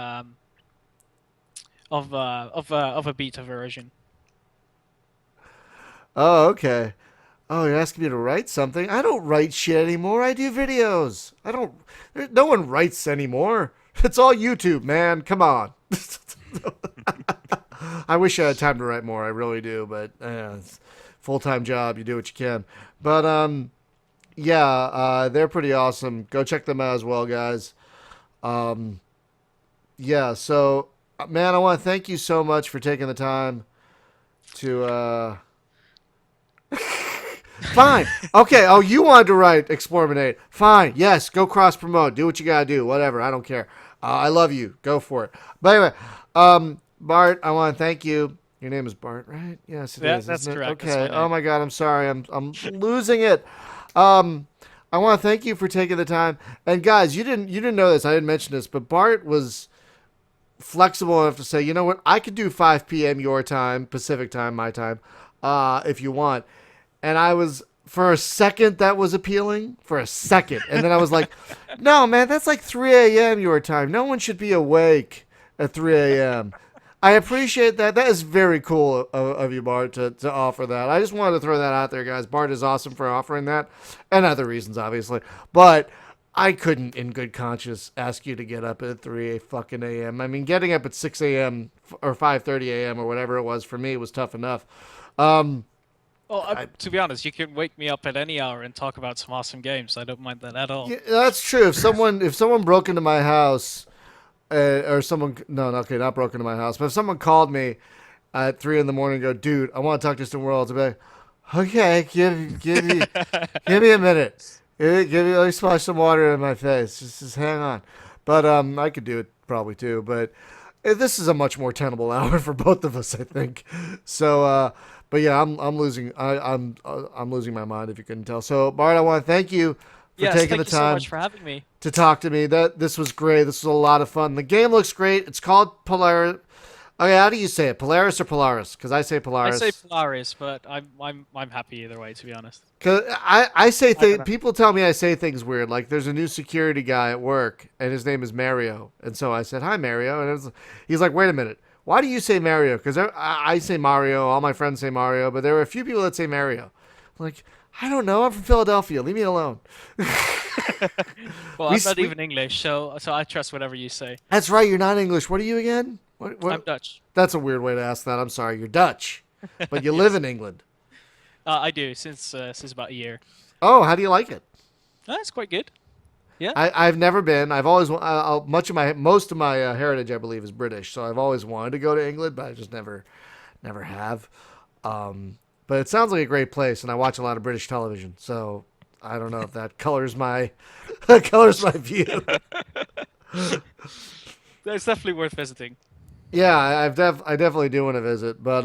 of a beta version. Oh, okay. Oh, you're asking me to write something? I don't write shit anymore. I do videos. I don't. No one writes anymore. It's all YouTube, man. Come on. I wish I had time to write more. I really do, but it's full time job. You do what you can. But yeah, they're pretty awesome. Go check them out as well, guys. Um, yeah. So, man, I want to thank you so much for taking the time to. Fine. Okay. Oh, you wanted to write Explorminate. Fine. Yes. Go cross promote. Do what you gotta do. Whatever. I don't care. I love you. Go for it. But anyway, Bart, I want to thank you. Your name is Bart, right? Yes, it Yeah, is, that's isn't it? correct. That's Okay. my Oh name. my God. I'm sorry. I'm losing it. Um, I want to thank you for taking the time. And guys, you didn't know this. I didn't mention this, but Bart was flexible enough to say, you know what? I could do 5 p.m. your time, Pacific time, my time, if you want. And I was for a second that was appealing for a second, and then I was like, no, man, that's like 3 a.m. your time. No one should be awake at 3 a.m. I appreciate that. That is very cool of you, Bart, to offer that. I just wanted to throw that out there, guys. Bart is awesome for offering that, and other reasons, obviously. But I couldn't, in good conscience, ask you to get up at 3 fucking a.m. I mean, getting up at 6 a.m. or 5:30 a.m. or whatever it was for me was tough enough. Um, Well, I, to be honest, you can wake me up at any hour and talk about some awesome games. I don't mind that at all. yeah, that's true. If someone broke into my house, or someone no, no, okay, not broke into my house, but if someone called me at 3 in the morning, and go, dude, I want to talk to Distant Worlds, I'd be like, okay, give me a minute. Let me splash some water in my face. Just hang on. But I could do it probably too. But this is a much more tenable hour for both of us, I think. So, but yeah, I'm losing. I'm losing my mind if you couldn't tell. So, Bart, I want to thank you for Yes, taking thank the you so time much for having me. to talk to me. This was great. This was a lot of fun. The game looks great. It's called Polaris. Okay, how do you say it? Polaris or Polaris? Because I say I Polaris. say Polaris, but I'm happy either way, to be honest. Cause I say I don't know. people tell me I say things weird. Like there's a new security guy at work, and his name is Mario, and so I said hi Mario, and he's like, wait a minute, why do you say Mario? Because I say Mario, all my friends say Mario, but there are a few people that say Mario. I'm like, I don't know, I'm from Philadelphia, leave me alone. Well, We I'm not we- even English, so I trust whatever you say. That's right, you're not English. What are you again? I'm Dutch. That's a weird way to ask that. I'm sorry, you're Dutch, but you live Yes. in England. I do since about a year. Oh, how do you like it? That's quite good. Yeah. I've never been. I've always most of my heritage, I believe, is British. So I've always wanted to go to England, but I just never have. But it sounds like a great place, and I watch a lot of British television. So I don't know if that colors my colors my view. It's definitely worth visiting. Yeah, I definitely do want to visit. But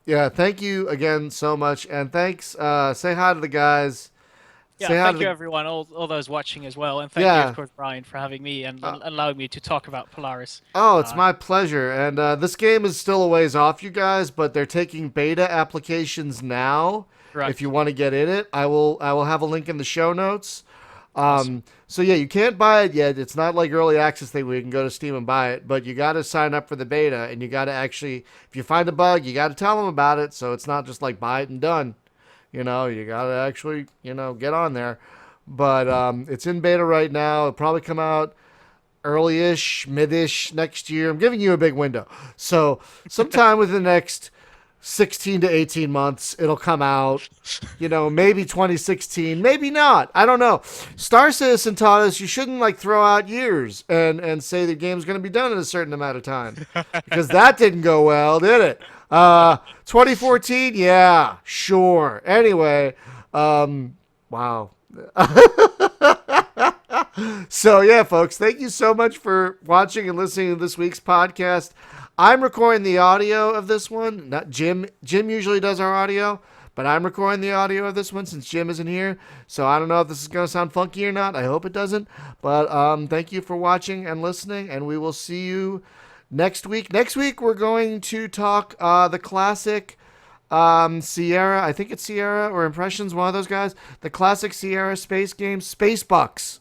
yeah, thank you again so much, and thanks. Say hi to the guys. Yeah, Say hi thank to you the everyone, all those watching as well, and thank you, yeah. of course, Brian, for having me and Uh, allowing me to talk about Polaris. Oh, it's Uh, my pleasure. And this game is still a ways off, you guys, but they're taking beta applications now. If correct. you want to get in it, I will have a link in the show notes. Awesome. So yeah, you can't buy it yet. It's not like early access thing where you can go to Steam and buy it, but you got to sign up for the beta, and you got to actually, if you find a bug, you got to tell them about it. So it's not just like buy it and done. You got to actually, get on there. But it's in beta right now. It'll probably come out early-ish, mid-ish next year. I'm giving you a big window. So sometime within the next 16 to 18 months, it'll come out. Maybe 2016, maybe not. I don't know. Star Citizen taught us you shouldn't throw out years and say the game's going to be done in a certain amount of time. Because that didn't go well, did it? 2014? Yeah, sure. Anyway, wow. So yeah, folks, thank you so much for watching and listening to this week's podcast. I'm recording the audio of this one. Not Jim. Jim usually does our audio, but I'm recording the audio of this one since Jim isn't here. So I don't know if this is going to sound funky or not. I hope it doesn't. But thank you for watching and listening, and we will see you next week. Next week we're going to talk the classic Sierra. I think it's Sierra or Impressions, one of those guys. The classic Sierra space game, Space Bucks.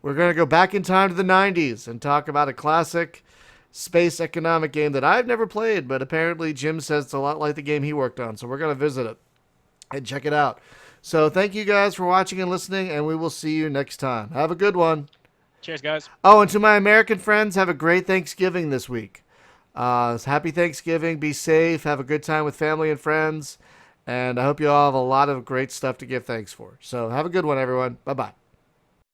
We're going to go back in time to the 90s and talk about a classic space economic game that I've never played, but apparently Jim says it's a lot like the game he worked on. So we're going to visit it and check it out. So thank you guys for watching and listening, and we will see you next time. Have a good one. Cheers, guys. Oh, and to my American friends, have a great Thanksgiving this week. Happy Thanksgiving. Be safe. Have a good time with family and friends. And I hope you all have a lot of great stuff to give thanks for. So have a good one, everyone. Bye-bye.